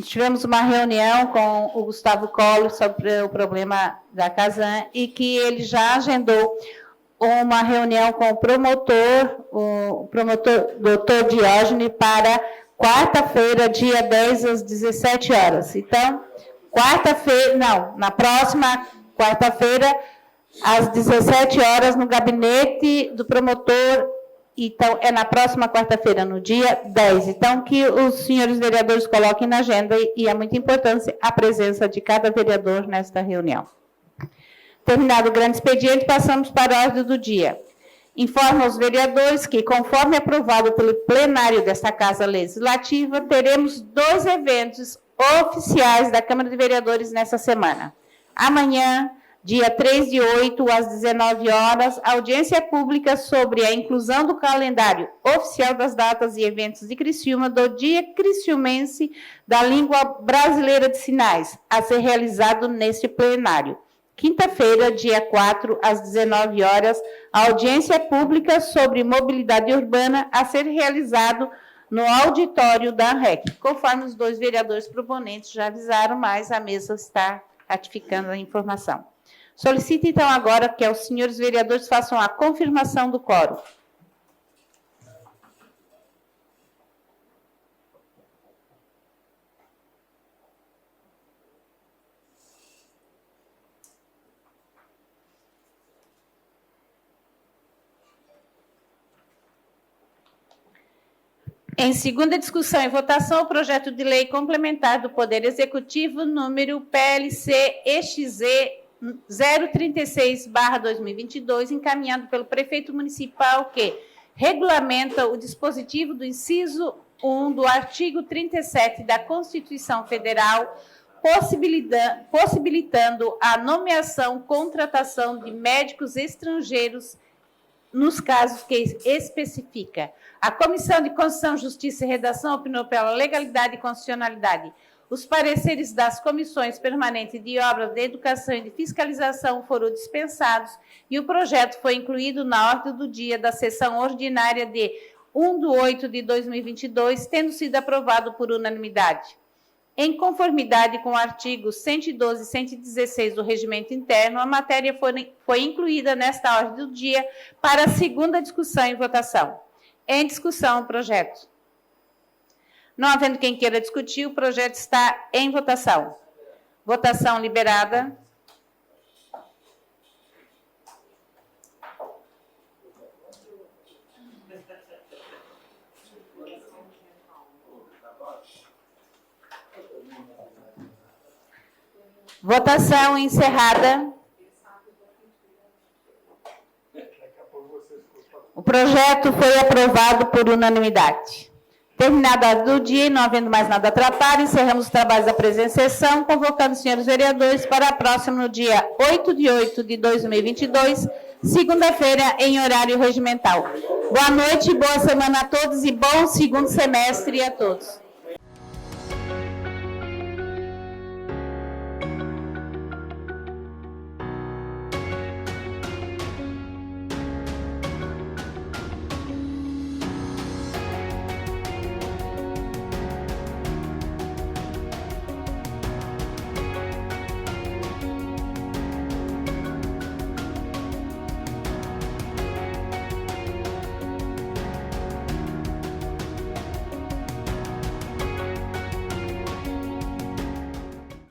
tivemos uma reunião com o Gustavo Collor sobre o problema da Casan e que ele já agendou uma reunião com o promotor doutor Diógenes para quarta-feira, dia 10, às 17 horas. Então, na próxima quarta-feira, às 17 horas, no gabinete do promotor. Então, é na próxima quarta-feira, no dia 10. Então, que os senhores vereadores coloquem na agenda e é muito importante a presença de cada vereador nesta reunião. Terminado o grande expediente, passamos para a ordem do dia. Informo aos vereadores que, conforme aprovado pelo plenário desta Casa Legislativa, teremos 2 eventos oficiais da Câmara de Vereadores nesta semana. Amanhã, dia 3/8, às 19 horas, audiência pública sobre a inclusão do calendário oficial das datas e eventos de Criciúma do Dia Criciumense da Língua Brasileira de Sinais, a ser realizado neste plenário. Quinta-feira, dia 4, às 19 horas, audiência pública sobre mobilidade urbana a ser realizado no auditório da ANREC. Conforme os 2 vereadores proponentes já avisaram, mas a mesa está ratificando a informação. Solicito, então, agora que os senhores vereadores façam a confirmação do quórum. Em segunda discussão e votação, o projeto de lei complementar do Poder Executivo, número PLC-EXZ 036/2022, encaminhado pelo prefeito municipal, que regulamenta o dispositivo do inciso 1 do artigo 37 da Constituição Federal, possibilitando a nomeação, contratação de médicos estrangeiros nos casos que especifica. A Comissão de Constituição, Justiça e Redação opinou pela legalidade e constitucionalidade. Os pareceres das comissões permanentes de obras de educação e de fiscalização foram dispensados e o projeto foi incluído na ordem do dia da sessão ordinária de 1/8/2022, tendo sido aprovado por unanimidade. Em conformidade com o artigo 112 e 116 do Regimento Interno, a matéria foi incluída nesta ordem do dia para a segunda discussão e votação. Em discussão o projeto. Não havendo quem queira discutir, o projeto está em votação. Votação liberada. Votação encerrada. O projeto foi aprovado por unanimidade. Terminada a ordem do dia e não havendo mais nada atrapalhar, encerramos os trabalhos da presente sessão, convocando os senhores vereadores para a próxima, no dia 8/8/2022, segunda-feira, em horário regimental. Boa noite, boa semana a todos e bom segundo semestre a todos.